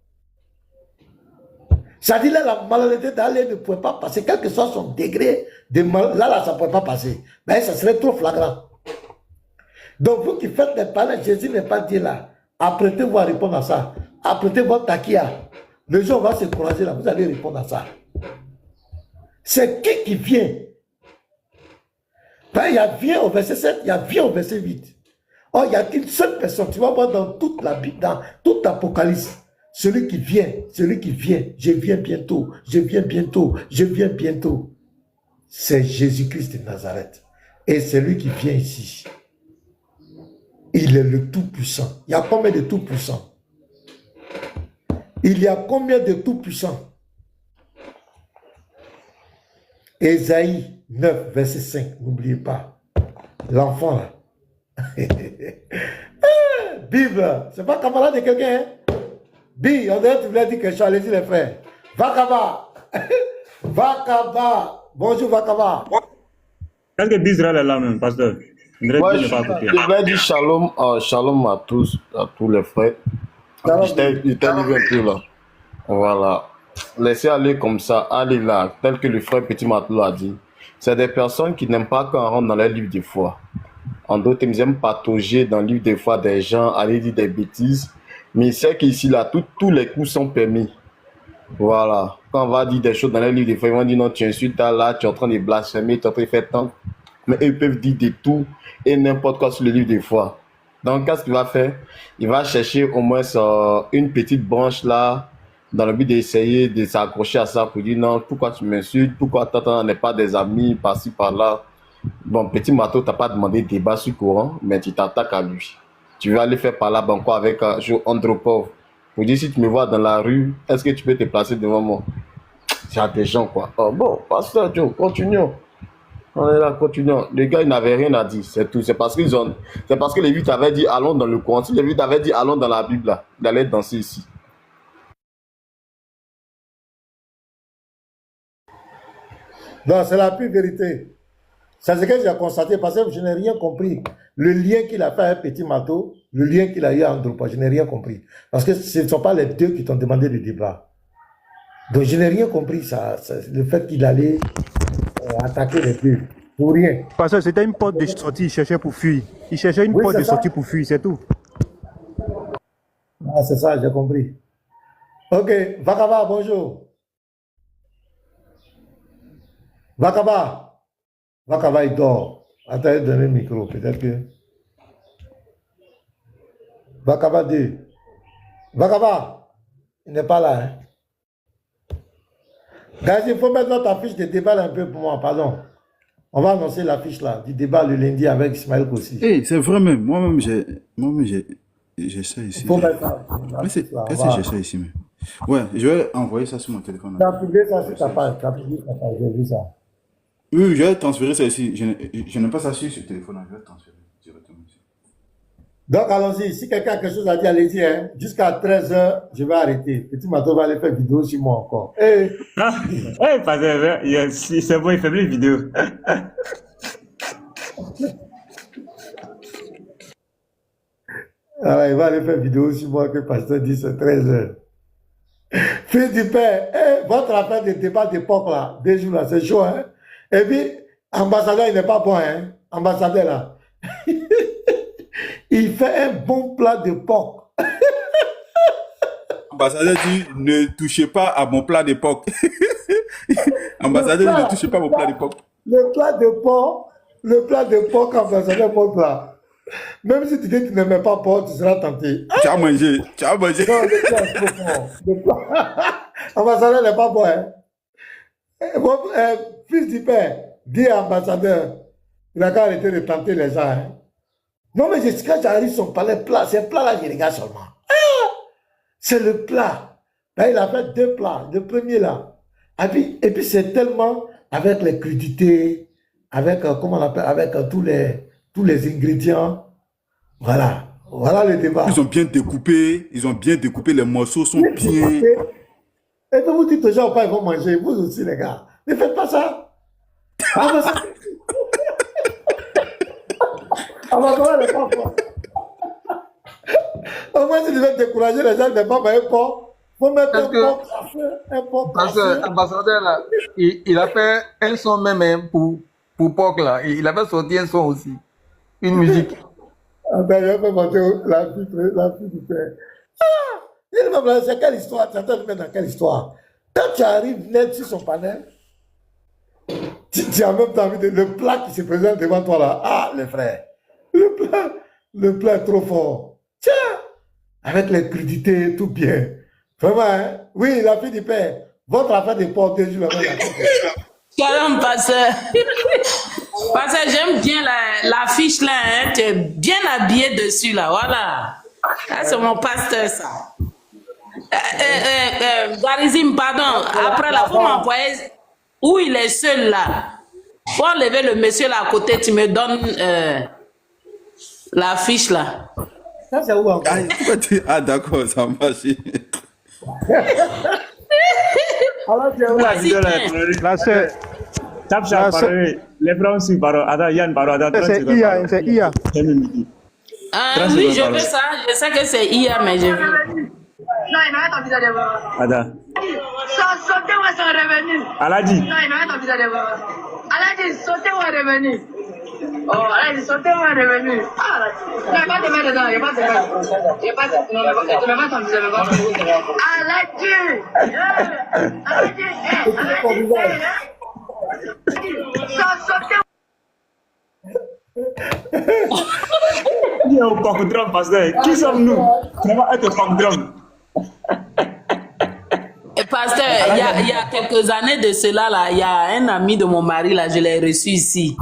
Ça dit là, la malhonnêteté d'Ali ne pouvait pas passer, quel que soit son degré de là, ça ne pouvait pas passer. Mais ça serait trop flagrant. Donc, vous qui faites des paroles, Jésus n'est pas dit là. Apprêtez-vous à répondre à ça. Apprêtez votre taquia. Le jour où on va se croiser là, vous allez répondre à ça. C'est qui vient? Ben, il y a vient au verset 7, il y a vient au verset 8. Oh, il y a qu'une seule personne. Tu vas voir dans toute la Bible, dans toute l'Apocalypse. Celui qui vient, je viens bientôt, je viens bientôt, je viens bientôt. C'est Jésus-Christ de Nazareth. Et c'est lui qui vient ici. Il est le Tout-Puissant. Il y a combien de Tout-Puissants? Il y a combien de Tout-Puissants? Ésaïe 9, verset 5. N'oubliez pas. L'enfant là. Bible, c'est pas camarade de quelqu'un, hein? Bi, on dirait que tu voulais dire quelque chose. Allez-y les frères. Vakaba. Vakaba. Bonjour Vakaba. Est-ce que Bizrael est là même, pasteur? Moi, je vais dire shalom, shalom à tous les frères. J'étais libre un peu là. Voilà. Laissez aller comme ça, allez là, tel que le frère Petit Matelot a dit. C'est des personnes qui n'aiment pas quand on rentre dans les livres de foi. En d'autres termes, ils aiment patauger dans le livre de foi des gens, aller dire des bêtises. Mais c'est qu'ici là, tous les coups sont permis. Voilà. Quand on va dire des choses dans les livres de foi, ils vont dire non, tu insultes là, tu es en train de blasphémer, tu es en train de faire tant. Mais ils peuvent dire de tout et n'importe quoi sur le livre de foi. Donc, qu'est-ce qu'il va faire? Il va chercher au moins une petite branche là, dans le but d'essayer de s'accrocher à ça pour dire non, pourquoi tu m'insultes, pourquoi t'en n'est pas des amis par-ci par-là. Bon, Petit Matelot, t'as pas demandé de débat sur courant, mais tu t'attaques à lui. Tu vas aller faire par là, banco avec Joe Andropov. Pour dire si tu me vois dans la rue, est-ce que tu peux te placer devant moi? C'est à des gens quoi. Oh, bon, pasteur Joe, continuons. On est là, continuons. Les gars, ils n'avaient rien à dire, c'est tout. C'est parce que les 8 avaient dit allons dans le courant. Si les 8 avaient dit allons dans la Bible, là, ils allaient danser ici. Non, c'est la pure vérité. C'est ce que j'ai constaté parce que je n'ai rien compris. Le lien qu'il a fait avec Petit Matelot, le lien qu'il a eu à Andropov, je n'ai rien compris. Parce que ce ne sont pas les deux qui t'ont demandé le débat. Donc je n'ai rien compris, le fait qu'il allait attaquer les deux. Pour rien. Parce que c'était une porte de sortie, il cherchait pour fuir. Il cherchait une porte de sortie pour fuir, c'est tout. Ah, c'est ça, j'ai compris. Ok, Vakaba, bonjour. Vakaba, il dort. Attends, donner le micro, peut-être que... Vakaba 2. Vakaba, il n'est pas là. Hein? Guys, il faut mettre notre affiche de débat un peu pour moi, pardon. On va annoncer l'affiche là, du débat le lundi avec Ismaël Kossi. Hey, c'est vrai même. Moi-même, j'ai ça ici. Il faut mettre ça. Est-ce que j'ai ça ici même? Ouais, je vais envoyer ça sur mon téléphone. Tu as publié ça sur ta page. J'ai vu ça. Oui, je vais transférer ça ici. Je n'ai pas ça sur ce téléphone. Je vais transférer directement ici. Donc, allons-y. Si quelqu'un a quelque chose à dire, allez-y. Hein. Jusqu'à 13h, je vais arrêter. Petit Matelot va aller faire vidéo sur moi encore. Hey. C'est bon, il fait plus de vidéo. Alors, il va aller faire vidéo sur moi que le pasteur dit c'est 13h. Fils du père, votre affaire de débat d'époque là, 2 jours là, c'est chaud, hein. Et puis, ambassadeur, il n'est pas bon, hein. Ambassadeur là. Il fait un bon plat de porc. Ambassadeur dit ne touchez pas à mon plat d'époque. Ambassadeur dit ne touchez pas à mon plat d'époque. Le plat de porc, ambassadeur, mon plat. Même si tu dis que tu n'aimes pas porc, tu seras tenté. Tu as mangé. Non, le plat. Ambassadeur n'est pas bon, hein. Fils du père, dis à ambassadeur, il a qu'à arrêter de tenter les gens, hein. Non, mais quand j'arrive son palais plat, ces plats-là, je regarde seulement. Ah, c'est le plat. Là, il a fait 2 plats. Le premier, là. Et puis c'est tellement avec les crudités, avec, comment on appelle, avec tous les ingrédients. Voilà. Voilà le débat. Ils ont bien découpé. Les morceaux sont bien. Et puis vous dites aux gens, ils vont manger. Vous aussi, les gars. Ne faites pas ça. Au moins, si tu veux décourager les gens, ne pas manger porc. Il faut mettre un porc Importation. Ambassadeur, là, il a fait un son même hein, pour POC, là. Il avait sorti un son aussi. Une musique. Ah ben, je vais monter la fille du père. Ah! C'est quelle histoire? Tu entends dans quelle histoire? Quand tu arrives net sur son panel, tu as même envie de... Le plat qui se présente devant toi là. Ah, les frères. Le plat est trop fort. Tiens! Avec les crudités, tout bien. Vraiment, hein? Oui, la fille du père. Votre affaire de porter, je le vois. Shalom, pasteur. Pasteur, j'aime bien l'affiche là. Hein? Tu es bien habillé dessus là. Voilà. Là, c'est mon pasteur, ça. Garizim, pardon. Après, là, faut m'envoyer où il est seul là. Faut enlever le monsieur là à côté. Tu me donnes l'affiche là. Ça, c'est où encore? Ah, d'accord, ça marche. Alors, c'est où? La sœur. Tapcha, les frères aussi, Ada, Yann, Ada. C'est IA, c'est IA. Oui, je veux ça. Je sais que c'est IA, mais je veux. Non, il m'arrête en visage de voir. Ada. Sautez-moi son revenu. Aladji. Non, il m'arrête en visage de voir. Aladji, sautez-moi revenu. Oh, Aladji, sautez-moi revenu. Ah, Aladji. Non, il n'y a pas de main dedans, il n'y a pas de main. Il n'y a pas de... Non, tu ne mets pas ton visage de voir. Aladji. Aladji. Sautez-moi. Qui est au Pacodrome, pasteur? Qui sommes-nous? Comment être au Pacodrome? Pasteur, il y a quelques années de cela, là, il y a un ami de mon mari, là, je l'ai reçu ici.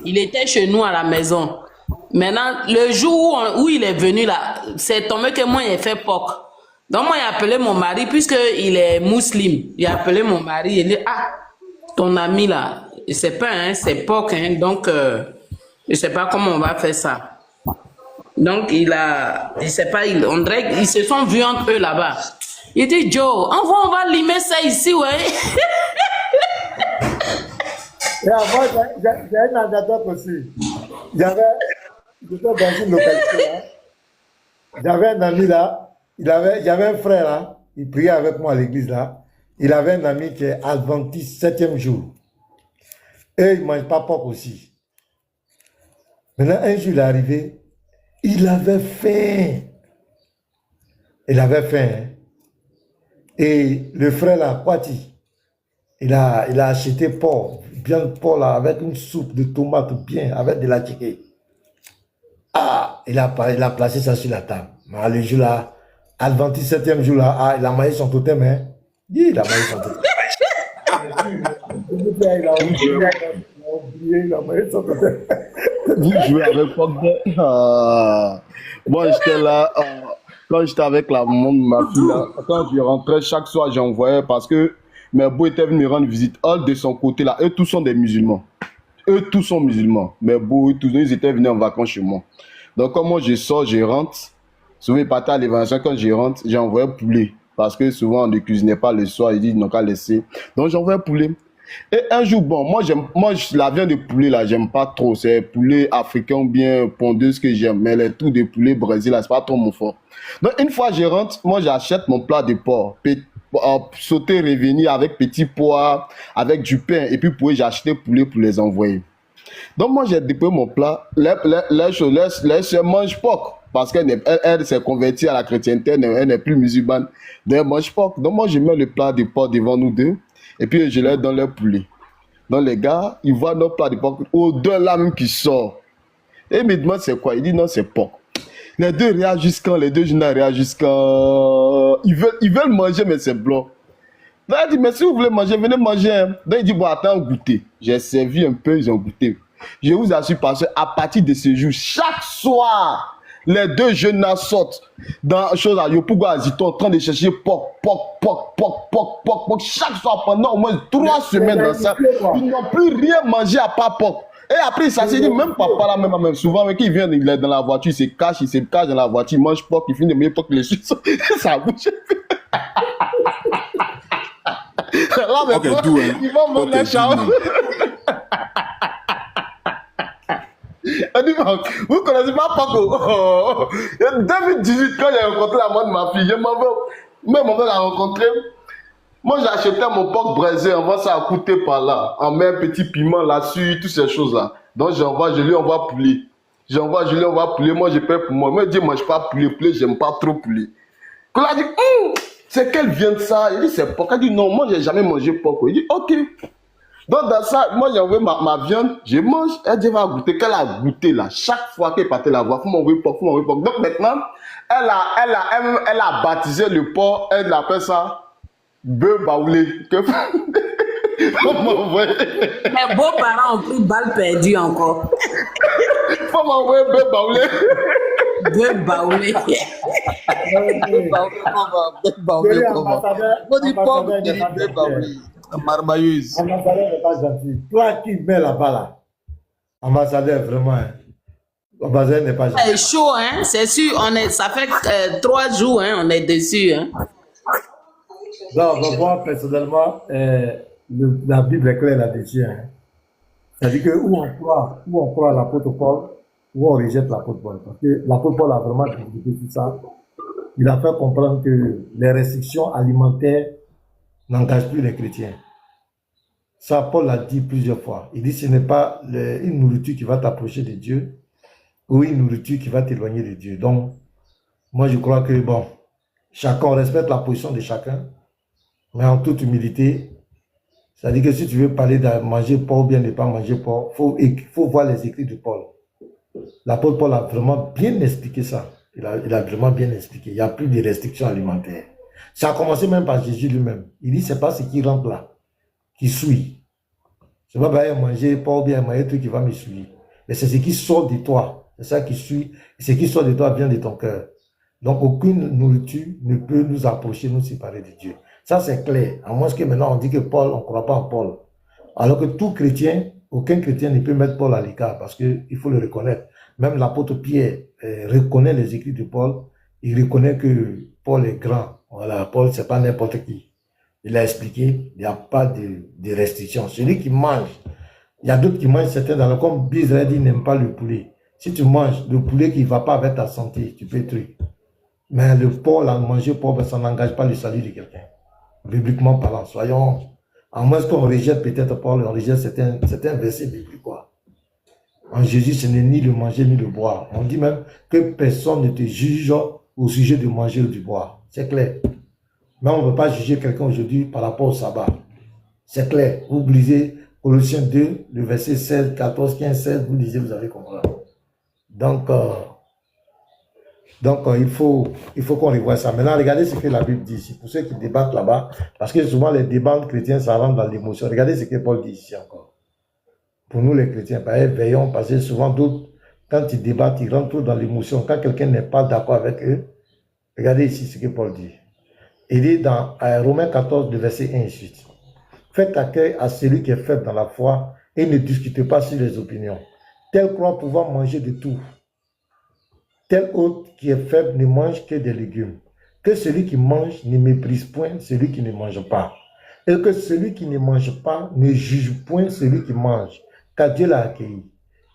Il était chez nous à la maison. Maintenant, le jour où il est venu, là, c'est tombé que moi, il a fait POC. Donc, moi, j'ai appelé mon mari, puisqu'il est musulman. J'ai appelé mon mari, il dit, ah, ton ami, là, je sais pas, hein, c'est POC, hein, donc, je sais pas comment on va faire ça. Donc, je sais pas, on dirait qu'ils se sont vus entre eux là-bas. Il dit, Joe, on va limer ça ici, ouais. Et avant, j'ai une anecdote aussi. J'étais dans une localité là. J'avais un ami là. J'avais un frère là. Il priait avec moi à l'église là. Il avait un ami qui est adventiste 7e jour. Et il ne mange pas porc aussi. Maintenant, un jour, il est arrivé. Il avait faim. Il avait faim. Hein? Et le frère là, Kwati, il a acheté porc, bien de porc là, avec une soupe de tomates bien, avec de la chicken. Ah, il a placé ça sur la table. Mais le jour là, Adventiste 7e jour là, ah, il a maillé son totem, hein. Il a maillé son totem. Il a maillé son totem. Vous jouez avec Pogba. Moi, j'étais là. Quand j'étais avec la maman de ma fille, là, quand je rentrais, chaque soir, j'envoyais parce que mes beaux étaient venus rendre visite. Eux, de son côté, là, eux tous sont des musulmans. Eux tous sont musulmans. Mes beaux, tous, ils étaient venus en vacances chez moi. Donc, quand moi je sors, je rentre. Souvent, ils partaient à l'évangile. Quand je rentre, j'ai envoyé poulet. Parce que souvent, on ne cuisinait pas le soir. Ils disent, ils n'ont qu'à laisser. Donc, j'envoyais poulet. Et un jour, bon, moi, la viande de poulet, là, j'aime pas trop. C'est poulet africain ou bien pondeuse que j'aime. Mais les trucs de poulet brésil, là, c'est pas trop mon fort. Donc, une fois je rentre, moi, j'achète mon plat de porc. Sauter, revenir avec petit pois, avec du pain. Et puis, j'ai acheté poulet pour les envoyer. Donc, moi, j'ai déployé mon plat. Les soeurs mangent porc. Parce qu'elle s'est convertie à la chrétienté, elle n'est plus musulmane. Donc, elle mange porc. Donc, moi, je mets le plat de porc devant nous deux. Et puis, je leur donne leur poulet. Donc, les gars, ils voient notre plat de porc. Au-delà même qui sort. Et ils me demandent c'est quoi. Il dit non, c'est porc. Les deux réagissent quand? Les deux jeunes réagissent quand? Ils veulent manger, mais c'est blanc. Donc, il dit, mais si vous voulez manger, venez manger. Hein. Donc, il dit, bon, attends, goûter. J'ai servi un peu, ils ont goûté. Je vous assure, parce qu'à partir de ce jour, chaque soir, les deux jeunes sortent dans chose à Yopouga, ils sont en train de chercher porc. Chaque soir, pendant au moins 3 semaines dans ça, ils n'ont plus rien mangé à part porc. Et après, ça s'est dit, même papa là, même souvent, mais il vient, il est dans la voiture, il se cache dans la voiture, il mange porc, il finit de meilleur porc que les choses. Ça bouge. Là, mais okay, bon, hein. Ils vont monter la chambre. Vous connaissez pas Paco? 2018, quand j'ai rencontré la mère de ma fille, même mon père l'a rencontré. Moi, j'ai acheté mon porc braisé, on voit ça à coûter par là. On met un petit piment là-dessus, toutes ces choses-là. Donc, je lui envoie poulet. Je lui envoie poulet, moi, je paie pour moi. Moi, je dis, mange pas poulet, j'aime pas trop poulet. Quand elle a dit, c'est quelle viande ça? Il dit, c'est porc. Elle dit, non, moi, j'ai jamais mangé porc. Il dit, ok. Donc, dans ça, moi, j'ai envoyé ma viande, je mange. Elle dit, va goûter. Qu'elle a goûté là, chaque fois qu'elle partait la voir, faut m'envoyer porc. Donc, maintenant, elle a baptisé le porc, elle appelle ça bœuf baoulé. Faut m'envoyer. Mes beaux-parents ont pris balle perdue encore. Faut m'envoyer bœuf baoulé. Bœuf baoulé. Marmailleuse. Ambassadeur n'est pas gentil. Toi qui mets là-bas là. Ambassadeur, vraiment. Ambassadeur n'est pas gentil. C'est chaud, hein? C'est sûr, ça fait 3 jours, hein? On est dessus, hein? Non, moi, personnellement, la Bible est claire là-dessus. Hein. C'est-à-dire que où on croit l'apôtre Paul, où on rejette l'apôtre Paul. Parce que l'apôtre Paul a vraiment développé tout ça. Il a fait comprendre que les restrictions alimentaires n'engagent plus les chrétiens. Ça, Paul l'a dit plusieurs fois. Il dit ce n'est pas une nourriture qui va t'approcher de Dieu ou une nourriture qui va t'éloigner de Dieu. Donc, moi, je crois que, bon, chacun respecte la position de chacun, mais en toute humilité. C'est-à-dire que si tu veux parler de manger porc ou bien de ne pas manger porc, il faut voir les écrits de Paul. L'apôtre Paul a vraiment bien expliqué ça. Il a vraiment bien expliqué. Il n'y a plus de restrictions alimentaires. Ça a commencé même par Jésus lui-même. Il dit, c'est pas ce qui rentre là, qui souille. C'est pas manger porc ou bien manger tout qui va me souiller. Mais c'est ce qui sort de toi. C'est ça qui suit. Ce qui sort de toi vient de ton cœur. Donc, aucune nourriture ne peut nous approcher, nous séparer de Dieu. Ça, c'est clair. À moins que maintenant, on dit que Paul, on ne croit pas en Paul. Alors que tout chrétien, aucun chrétien ne peut mettre Paul à l'écart parce qu'il faut le reconnaître. Même l'apôtre Pierre reconnaît les écrits de Paul. Il reconnaît que Paul est grand. Voilà, Paul, c'est pas n'importe qui. Il a expliqué, il n'y a pas de restrictions. Celui qui mange, il y a d'autres qui mangent certains dans le comme Bizarre dit, n'aime pas le poulet. Si tu manges le poulet qui ne va pas avec ta santé, tu peux truc. Mais le porc, là, manger porc, ça n'engage pas le salut de quelqu'un. Bibliquement parlant, soyons, à moins qu'on rejette peut-être Paul, on rejette certains versets bibliques, quoi. En Jésus, ce n'est ni le manger ni le boire. On dit même que personne ne te juge au sujet de manger ou du boire. C'est clair. Mais on ne peut pas juger quelqu'un aujourd'hui par rapport au sabbat. C'est clair. Vous lisez Colossiens 2, le verset 16, 14, 15, 16, vous lisez, vous allez comprendre. Donc, il faut qu'on revoie ça. Maintenant, regardez ce que la Bible dit ici. Pour ceux qui débattent là-bas, parce que souvent les débats chrétiens, ça rentre dans l'émotion. Regardez ce que Paul dit ici encore. Pour nous les chrétiens, veillons, parce que souvent d'autres, quand ils débattent, ils rentrent trop dans l'émotion. Quand quelqu'un n'est pas d'accord avec eux, regardez ici ce que Paul dit. Il dit dans Romains 14, le verset 1 et suite. Faites accueil à celui qui est faible dans la foi et ne discutez pas sur les opinions. Tel croit pouvoir manger de tout. Tel autre qui est faible ne mange que des légumes. Que celui qui mange ne méprise point celui qui ne mange pas. Et que celui qui ne mange pas ne juge point celui qui mange, car Dieu l'a accueilli.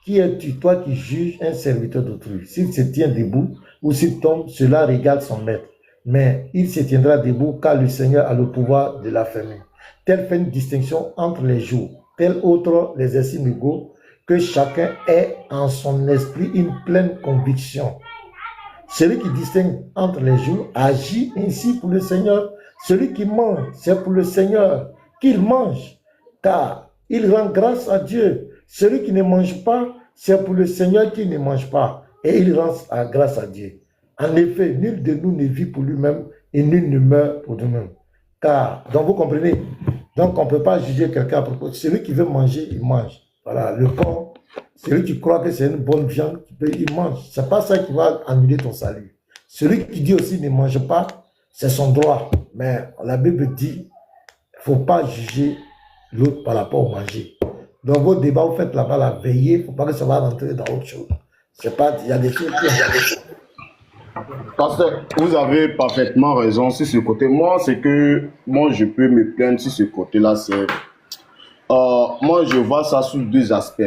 Qui es-tu, toi qui juges un serviteur d'autrui? S'il se tient debout ou s'il tombe, cela régale son maître. Mais il se tiendra debout car le Seigneur a le pouvoir de l'affermir. Tel fait une distinction entre les jours, tel autre les estime égaux, que chacun ait en son esprit une pleine conviction. Celui qui distingue entre les jours agit ainsi pour le Seigneur. Celui qui mange, c'est pour le Seigneur qu'il mange, car il rend grâce à Dieu. Celui qui ne mange pas, c'est pour le Seigneur qui ne mange pas, et il rend grâce à Dieu. En effet, nul de nous ne vit pour lui-même, et nul ne meurt pour nous-mêmes. Car, donc vous comprenez, donc on ne peut pas juger quelqu'un à propos. Celui qui veut manger, il mange. Voilà, le porc, celui qui croit que c'est une bonne viande, il mange. Ce n'est pas ça qui va annuler ton salut. Celui qui dit aussi ne mange pas, c'est son droit. Mais la Bible dit, il ne faut pas juger l'autre par rapport au manger. Dans vos débats, vous faites là-bas la veillée, il ne faut pas que ça va rentrer dans autre chose. C'est pas, il y a des choses qui... Pasteur, vous avez parfaitement raison sur ce côté. Moi, c'est que moi, je peux me plaindre sur ce côté-là. C'est moi, je vois ça sous deux aspects.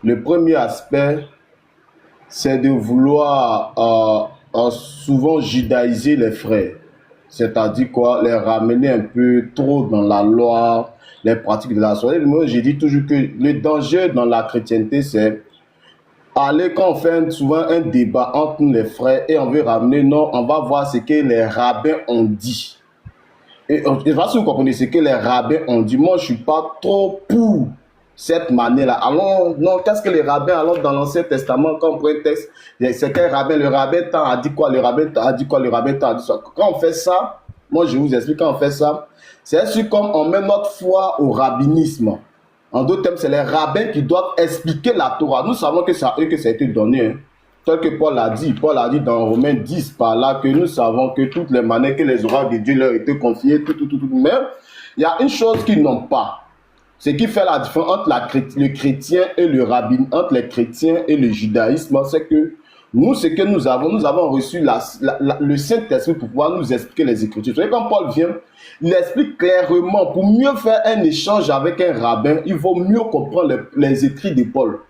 Le premier aspect, c'est de vouloir souvent judaïser les frères. c'est-à-dire quoi, les ramener un peu trop dans la loi, les pratiques de la soirée. Moi, j'ai dit toujours que le danger dans la chrétienté, c'est aller quand on fait souvent un débat entre nous les frères et on veut ramener, non, on va voir ce que les rabbins ont dit. Et je ne sais pas si vous comprenez ce que les rabbins ont dit. Moi, je ne suis pas trop pour cette manière-là. Alors, non, qu'est-ce que les rabbins, alors dans l'Ancien Testament, quand on prend un texte, c'est quel rabbin, le rabbin tant a dit quoi, le rabbin tant a dit quoi, le rabbin tant a dit ça. Quand on fait ça, moi je vous explique, quand on fait ça, c'est sûr comme on met notre foi au rabbinisme. En d'autres termes, c'est les rabbins qui doivent expliquer la Torah. Nous savons que c'est à eux que ça a été donné. Hein. Tel que Paul a dit dans Romains 10 par là, que nous savons que toutes les manières que les oracles de Dieu leur étaient confiés, tout. Mais il y a une chose qu'ils n'ont pas. Ce qui fait la différence entre le chrétien et le rabbin, entre les chrétiens et le judaïsme, c'est que nous, ce que nous avons reçu le Saint-Esprit pour pouvoir nous expliquer les Écritures. Vous savez, quand Paul vient, il explique clairement, pour mieux faire un échange avec un rabbin, il faut mieux comprendre les écrits de Paul.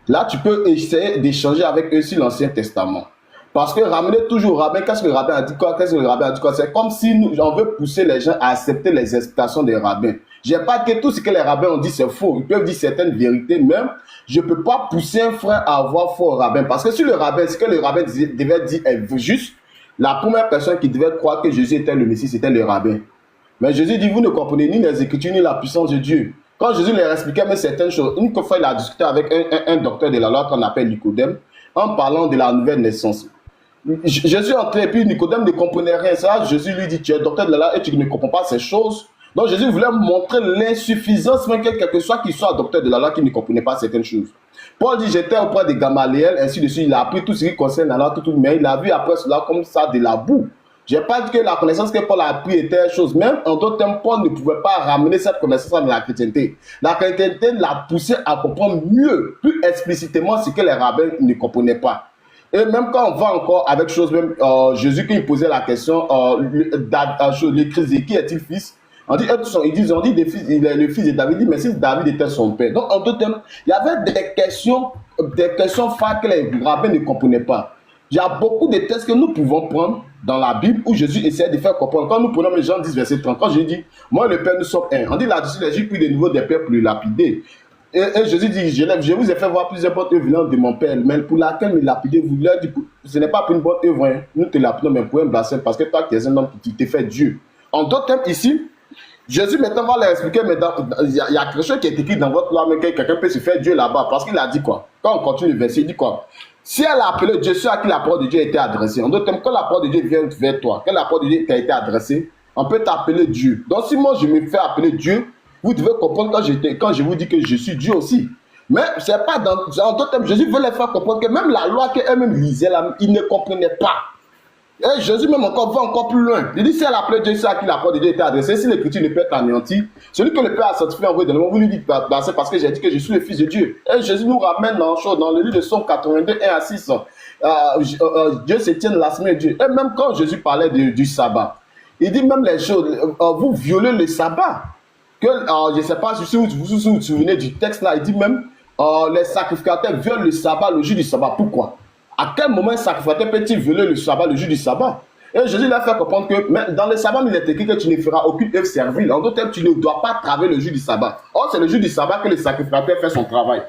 Là, tu peux essayer d'échanger avec eux sur l'Ancien Testament. Parce que ramener toujours au rabbin, qu'est-ce que le rabbin a dit quoi, qu'est-ce que le rabbin a dit quoi, c'est comme si on veut pousser les gens à accepter les explications des rabbins. Je n'ai pas que tout ce que les rabbins ont dit c'est faux. Ils peuvent dire certaines vérités, même je ne peux pas pousser un frère à avoir foi au rabbin. Parce que si le rabbin, ce que le rabbin devait dire est juste, la première personne qui devait croire que Jésus était le Messie, c'était le rabbin. Mais Jésus dit, vous ne comprenez ni les Écritures ni la puissance de Dieu. Quand Jésus leur expliquait même certaines choses, une fois il a discuté avec un docteur de la loi qu'on appelle Nicodème, en parlant de la nouvelle naissance. Jésus entrait et puis Nicodème ne comprenait rien. Ça, Jésus lui dit, tu es docteur de la loi et tu ne comprends pas ces choses. Donc Jésus voulait montrer l'insuffisance, même quel que soit qu'il soit docteur de la loi qui ne comprenait pas certaines choses. Paul dit, j'étais auprès de Gamaliel, ainsi de suite, il a appris tout ce qui concerne la loi, tout, mais il a vu après cela comme ça de la boue. Je n'ai pas dit que la connaissance que Paul a appris était chose. Même en d'autres termes, Paul ne pouvait pas ramener cette connaissance dans la chrétienté. La chrétienté l'a poussé à comprendre mieux, plus explicitement ce que les rabbins ne comprenaient pas. Et même quand on va encore avec chose, même Jésus, quand il posait la question, le Christ, qui est-il fils? On dit, il est le fils de David, mais si David était son père. Donc, en d'autres termes, il y avait des questions phares que les rabbins ne comprenaient pas. Il y a beaucoup de textes que nous pouvons prendre dans la Bible où Jésus essaie de faire comprendre. Quand nous prenons Jean 10, verset 30, quand Jésus dit, moi le Père, nous sommes un. On dit là-dessus, les Juifs prient de nouveau des pères pour le lapider. Et Jésus dit, je vous ai fait voir plusieurs bonnes œuvres venant de mon Père, mais pour laquelle me lapider, vous leur dites, ce n'est pas pour une bonne œuvre, hein. Nous te lapidons, mais pour un blasphème, parce que toi qui es un homme qui t'es fait Dieu. En d'autres termes, ici, Jésus maintenant va leur expliquer, mais il y a quelque chose qui est écrit dans votre loi, mais quelqu'un peut se faire Dieu là-bas, parce qu'il a dit quoi? Quand on continue le verset, il dit quoi? Si elle a appelé Dieu, ceux à qui la parole de Dieu a été adressée, en d'autres termes, quand la parole de Dieu vient vers toi, quand la parole de Dieu t'a été adressée, on peut t'appeler Dieu. Donc si moi je me fais appeler Dieu, vous devez comprendre quand je vous dis que je suis Dieu aussi. Mais c'est pas en d'autres termes, Jésus veut les faire comprendre que même la loi qu'elle-même lisait, ils ne comprenaient pas. Et Jésus même encore va encore plus loin. Il dit, si elle a appelé Dieu, c'est à qui la parole de Dieu a été adressée, si l'écriture ne peut être anéantie, celui que le Père a sanctifié en vrai de l'amour, vous lui dites, c'est parce que j'ai dit que je suis le Fils de Dieu. Et Jésus nous ramène dans le livre de Somme 82, 1 à 6. Dieu se tient de la semaine de Dieu. Et même quand Jésus parlait du sabbat, il dit même les choses, vous violez le sabbat. Je ne sais pas si vous vous souvenez du texte là, il dit même, les sacrificateurs violent le sabbat le jour du sabbat. Pourquoi? À quel moment un sacrificateur peut-il violer le sabbat le jour du sabbat? Et Jésus l'a fait comprendre que dans le sabbat, il est écrit que tu ne feras aucune œuvre servile. En d'autres termes, tu ne dois pas travailler le jour du sabbat. Or, c'est le jour du sabbat que le sacrificateur fait son travail.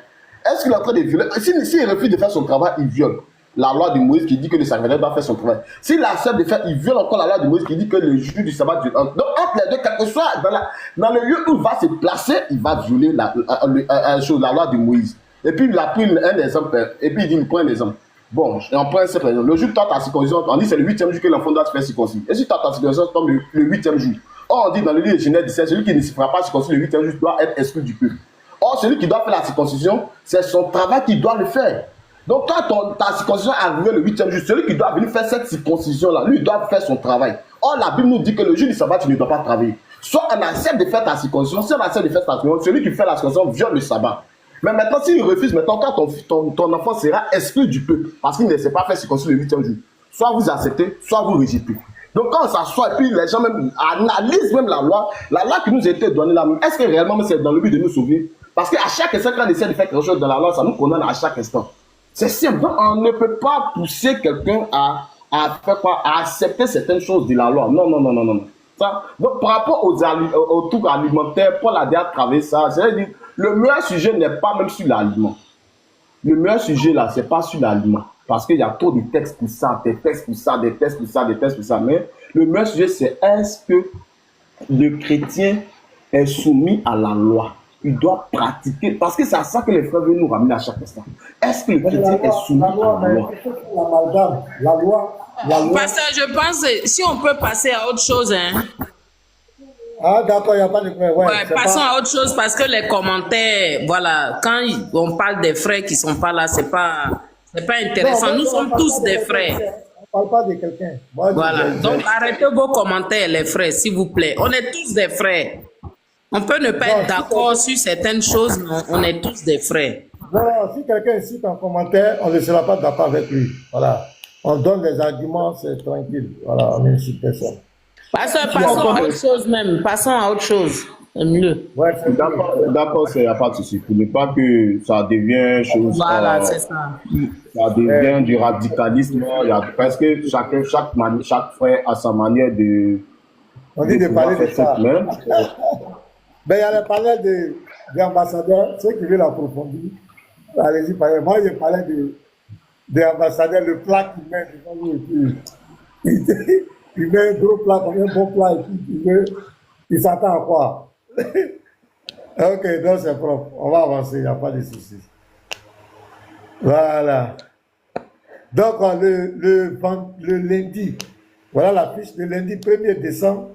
Est-ce qu'il est en train de violer? S'il refuse de faire son travail, il viole la loi de Moïse qui dit que le sacrificateur doit faire son travail. S'il accepte de faire, il viole encore la loi de Moïse qui dit que le jour du sabbat. Donc, entre les deux, quel que soit dans le lieu où il va se placer, il va violer la loi de Moïse. Et puis, il a pris un exemple, et puis il dit, il prend un exemple. Bon, on prend un simple exemple. Le jour de ta circoncision, on dit c'est le 8e jour que l'enfant doit se faire circoncire. Et si ta circoncision tombe le 8e jour, or on dit dans le livre de Genèse 17, celui qui ne se fera pas circoncire le 8e jour doit être exclu du peuple. Or, celui qui doit faire la circoncision, c'est son travail qui doit le faire. Donc, quand ta circoncision est arrivée le 8e jour, celui qui doit venir faire cette circoncision-là, lui, doit faire son travail. Or, la Bible nous dit que le jour du sabbat, tu ne dois pas travailler. Soit on accepte de faire ta circoncision, si on accepte de faire ta circoncision, celui qui fait la circoncision viole le sabbat. Mais maintenant, s'il refuse, maintenant, quand ton enfant sera exclu du peuple, parce qu'il ne sait pas faire circoncire le 8e jour, soit vous acceptez, soit vous rejetez. Donc, quand on s'assoit, et puis les gens même analysent même la loi qui nous a été donnée là, est-ce que réellement c'est dans le but de nous sauver? Parce qu'à chaque instant, quand on essaie de faire quelque chose dans la loi, ça nous condamne à chaque instant. C'est simple. Donc, on ne peut pas pousser quelqu'un à à faire quoi? À accepter certaines choses de la loi. Non, non, non, non, non. Ça, donc, par rapport aux trucs alimentaires, Paul a déjà travaillé ça. C'est-à-dire, le meilleur sujet n'est pas même sur l'aliment. Le meilleur sujet là, c'est pas sur l'aliment. Parce qu'il y a trop de textes pour ça, des textes pour ça, des textes pour ça, des textes pour ça. Mais le meilleur sujet, c'est est-ce que le chrétien est soumis à la loi? Il doit pratiquer. Parce que c'est à ça que les frères veulent nous ramener à chaque instant. Est-ce que le chrétien est soumis à la loi? La loi. Pasteur, je pense, si on peut passer à autre chose, hein. Ah, d'accord, il n'y a pas de problème. Ouais, passons à autre chose parce que les commentaires, voilà, quand on parle des frères qui ne sont pas là, c'est pas intéressant. Non, Nous sommes tous des frères. On ne parle pas de quelqu'un. Voilà, donc arrêtez vos commentaires, les frères, s'il vous plaît. On est tous des frères. On peut ne pas être d'accord sur certaines choses, mais on est tous des frères. Non, si quelqu'un cite un commentaire, on ne sera pas d'accord avec lui. Voilà. On donne des arguments, c'est tranquille. Voilà, on n'insulte personne. Passons à autre chose même. Passons à autre chose. C'est mieux. Ouais, d'accord, il n'y a pas de souci. Pour ne pas que ça devienne chose. Voilà, c'est ça. Ça devient du radicalisme. Il y a presque chaque frère a sa manière de. On dit de parler de ça. Mais il y a le panel des ambassadeurs, ceux qui veulent approfondir. Allez-y, parlez. Moi, je parlais des ambassadeurs, le plat qu'ils mettent devant nous. Il met un gros plat comme un bon plat et puis il s'attend à quoi? Ok, donc c'est propre. On va avancer, il n'y a pas de souci. Voilà. Donc, le lundi, voilà la fiche de lundi 1er décembre.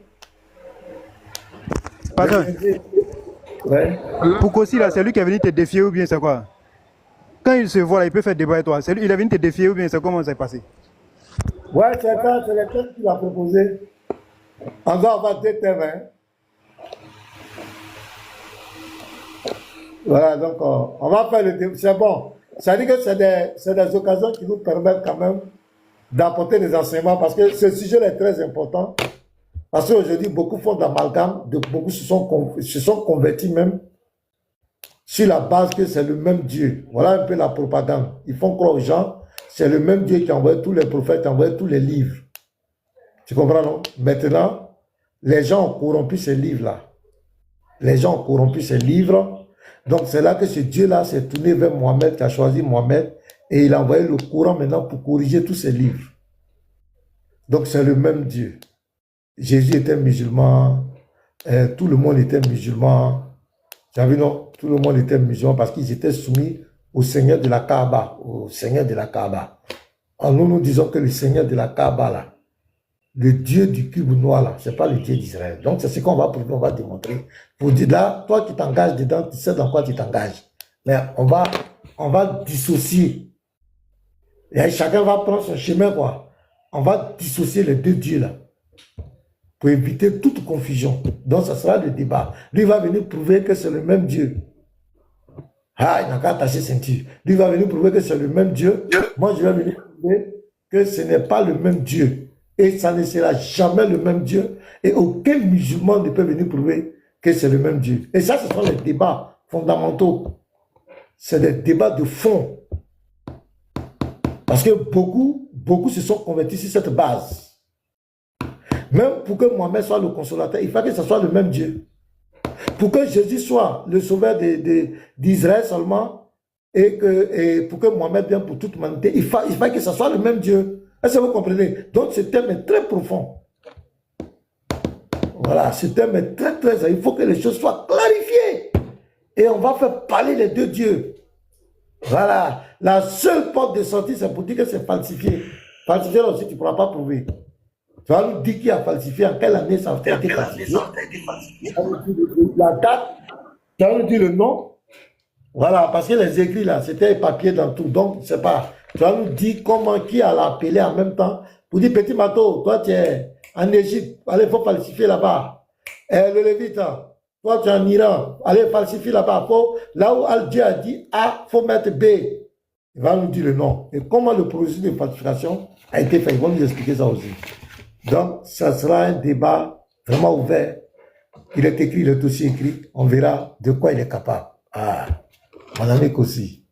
Pasteur, ouais. pour Kossi, là, c'est lui qui est venu te défier ou bien c'est quoi? Quand il se voit, là, il peut faire débat avec toi. C'est lui, il est venu te défier ou bien c'est comment ça s'est passé? Ouais, c'est le thème qu'il a proposé. On doit avoir deux thèmes. Hein. Voilà, donc on va faire le thème. C'est bon. Ça veut dire que c'est des occasions qui nous permettent quand même d'apporter des enseignements parce que ce sujet est très important. Parce qu'aujourd'hui, beaucoup font d'amalgame, beaucoup se sont convertis même sur la base que c'est le même Dieu. Voilà un peu la propagande. Ils font croire aux gens, c'est le même Dieu qui a envoyé tous les prophètes, qui a envoyé tous les livres. Tu comprends, non? Maintenant, les gens ont corrompu ces livres-là. Les gens ont corrompu ces livres. Donc, c'est là que ce Dieu-là s'est tourné vers Mohamed, qui a choisi Mohamed, et il a envoyé le Coran maintenant pour corriger tous ces livres. Donc, c'est le même Dieu. Jésus était musulman, tout le monde était musulman. Tu as vu, non? Tout le monde était musulman parce qu'ils étaient soumis au Seigneur de la Kaaba, au Seigneur de la Kaaba. Alors nous disons que le Seigneur de la Kaaba, là, le Dieu du cube noir, là, c'est pas le Dieu d'Israël. Donc c'est ce qu'on va prouver, on va démontrer. Pour dire là, toi qui t'engages dedans, tu sais dans quoi tu t'engages. Mais on va dissocier. Et chacun va prendre son chemin, quoi. On va dissocier les deux dieux, là. Pour éviter toute confusion. Donc, ça sera le débat. Lui va venir prouver que c'est le même Dieu. Ah, il n'a qu'à attacher ceinture. Lui va venir prouver que c'est le même Dieu. Moi, je vais venir prouver que ce n'est pas le même Dieu. Et ça ne sera jamais le même Dieu. Et aucun musulman ne peut venir prouver que c'est le même Dieu. Et ça, ce sont les débats fondamentaux. C'est des débats de fond. Parce que beaucoup se sont convertis sur cette base. Même pour que Mohamed soit le consolateur, il faut que ce soit le même Dieu. Pour que Jésus soit le sauveur d'Israël seulement, et pour que Mohamed vienne pour toute l'humanité, il faut que ce soit le même Dieu. Est-ce que vous comprenez? Donc ce thème est très profond. Voilà, ce thème est très, très... Il faut que les choses soient clarifiées. Et on va faire parler les deux dieux. Voilà. La seule porte de sortie, c'est pour dire que c'est falsifié. Falsifié aussi, tu ne pourras pas prouver. Tu vas nous dire qui a falsifié, en quelle année ça a été falsifié. La date, tu vas nous dire le nom. Voilà, parce que les écrits là, c'était papier dans tout. Donc, c'est pas. Tu vas nous dire comment, qui a appelé en même temps. Pour dire, petit Mato, toi tu es en Égypte, allez, il faut falsifier là-bas. Le Lévite, toi tu es en Iran, allez, falsifier là-bas. Là où Al-Dieu a dit A, il faut mettre B. Il va nous dire le nom. Et comment le processus de falsification a été fait. Ils vont nous expliquer ça aussi. Donc, ça sera un débat vraiment ouvert. Il est écrit, il est aussi écrit. On verra de quoi il est capable. Ah, mon ami Kossi.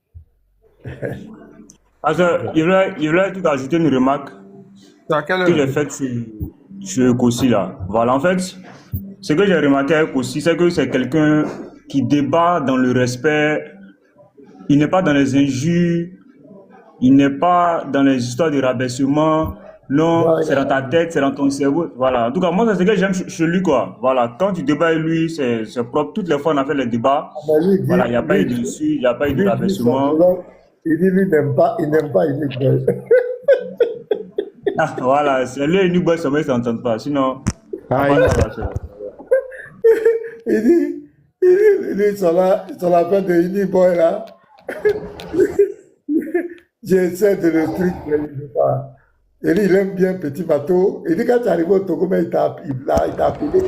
Alors, il voulait tout ajouter une remarque. que j'ai faite sur Kossi là. Voilà, en fait, ce que j'ai remarqué avec Kossi, c'est que c'est quelqu'un qui débat dans le respect. Il n'est pas dans les injures, il n'est pas dans les histoires de rabaissement. Non, c'est dans ta tête, c'est dans ton cerveau. Voilà. En tout cas, moi, c'est ce que j'aime chez lui, quoi. Voilà. Quand tu débats avec lui, c'est propre. Toutes les fois, on a fait les débats. Voilà, il n'y a pas eu de dessus, il n'y a pas eu de rabaissement. Il dit, lui, il n'aime pas Unique Boy. Ah, voilà, c'est lui, Unique Boy, ça ne s'entend pas. Sinon, il dit, sur la fin de Unique Boy, là, j'essaie de le truc, mais il ne veut pas. Il dit, il aime bien Petit Bateau. Il dit, quand tu arrives au Togo, mais il t'a appelé.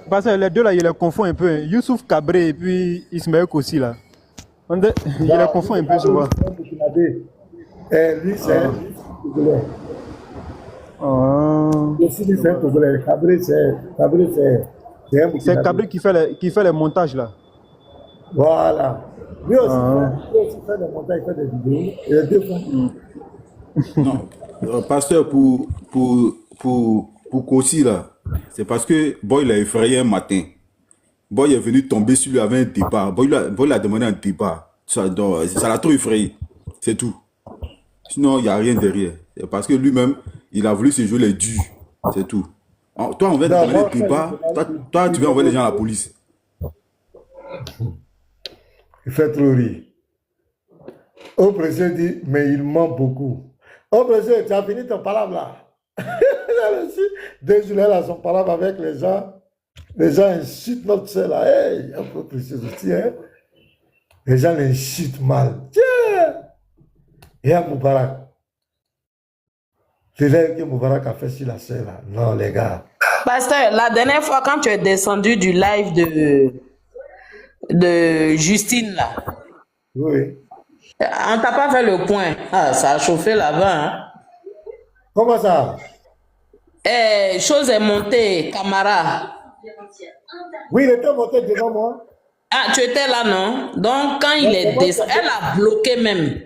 Parce que les deux là, il les confond un peu. Hein. Youssouf Cabré et puis Ismaël Kossi là. Il les confond un peu souvent. Lui, c'est un Togolais. Aussi, c'est un Togolais. Cabré, c'est un C'est Cabré qui fait les montages là. Voilà. Lui aussi fait des montages, il fait des vidéos. Et les deux font. Non, pasteur, pour Kossi là, c'est parce que Boy l'a effrayé un matin. Boy est venu tomber sur lui avec un débat. Boy l'a demandé un débat. Ça l'a trop effrayé. C'est tout. Sinon, il n'y a rien derrière. C'est parce que lui-même, il a voulu se jouer les durs. C'est tout. Toi, on va te demander un débat. Toi, tu vas envoyer les gens à la police. Il fait trop rire. Au président dit, mais il ment beaucoup. Au président, tu as fini ton palabre là. 2 jours là, son palabre avec les gens. Les gens incitent notre sœur là. Hey, un peu précieux aussi, hein. Les gens l'incitent mal. Tiens! Et à Moubarak. C'est là que Moubarak a fait sur la sœur là. Non, les gars. Pasteur, la dernière fois, quand tu es descendu du live de Justine là. Oui. On t'a pas fait le point. Ah, ça a chauffé là-bas. Hein? Comment ça? Chose est montée, Camara. Oui, il était monté devant moi. Ah, tu étais là, non? Donc, quand il est descendu, elle a bloqué même.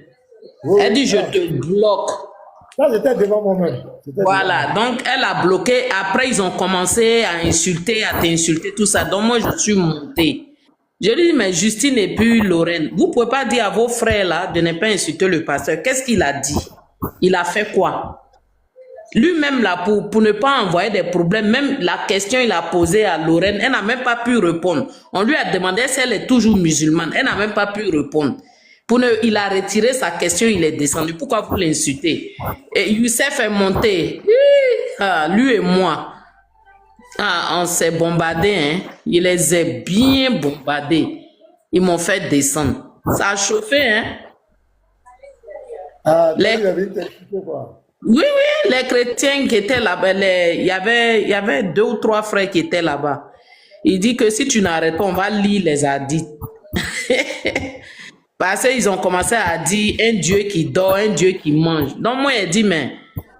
Oui, elle dit, je te bloque. Là, j'étais devant moi-même. Voilà, donc elle a bloqué. Après, ils ont commencé à insulter, à t'insulter, tout ça. Donc, moi, je suis monté. Je lui dis, mais Justine et puis Lorraine, vous ne pouvez pas dire à vos frères là de ne pas insulter le pasteur. Qu'est-ce qu'il a dit? Il a fait quoi? Lui-même là, pour ne pas envoyer des problèmes, même la question il a posée à Lorraine, elle n'a même pas pu répondre. On lui a demandé si elle est toujours musulmane. Elle n'a même pas pu répondre. Il a retiré sa question, il est descendu. Pourquoi vous l'insultez? Et Youssef est monté. Lui et moi. On s'est bombardé, hein. Il les a bien bombardés. Ils m'ont fait descendre. Ça a chauffé, hein. Oui, les chrétiens qui étaient là-bas, il y avait 2 ou 3 frères qui étaient là-bas. Il dit que si tu n'arrêtes pas, on va lire les hadiths. Parce qu'ils ont commencé à dire un Dieu qui dort, un Dieu qui mange. Donc moi, il dit, mais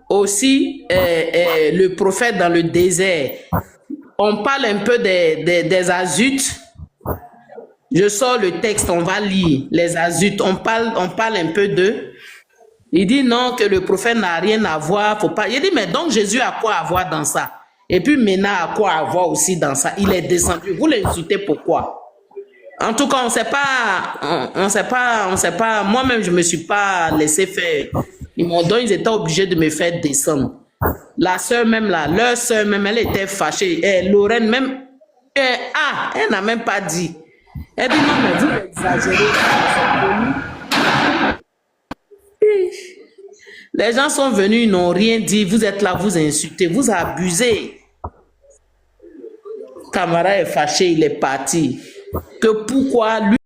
aussi, le prophète dans le désert, on parle un peu des azutes. Je sors le texte, on va lire les azutes. On parle un peu d'eux. Il dit non, que le prophète n'a rien à voir. Faut pas. Il dit, mais donc Jésus a quoi à voir dans ça? Et puis Ména a quoi à voir aussi dans ça? Il est descendu. Vous l'insultez pourquoi? En tout cas, on sait pas. Moi-même, je me suis pas laissé faire. Ils étaient obligés de me faire descendre. La sœur même là, leur sœur même, elle était fâchée. Lorraine même, elle n'a même pas dit. Elle dit non, mais vous exagérez. Les gens sont venus, ils n'ont rien dit. Vous êtes là, vous insultez, vous abusez. Camara est fâché, il est parti. Que pourquoi lui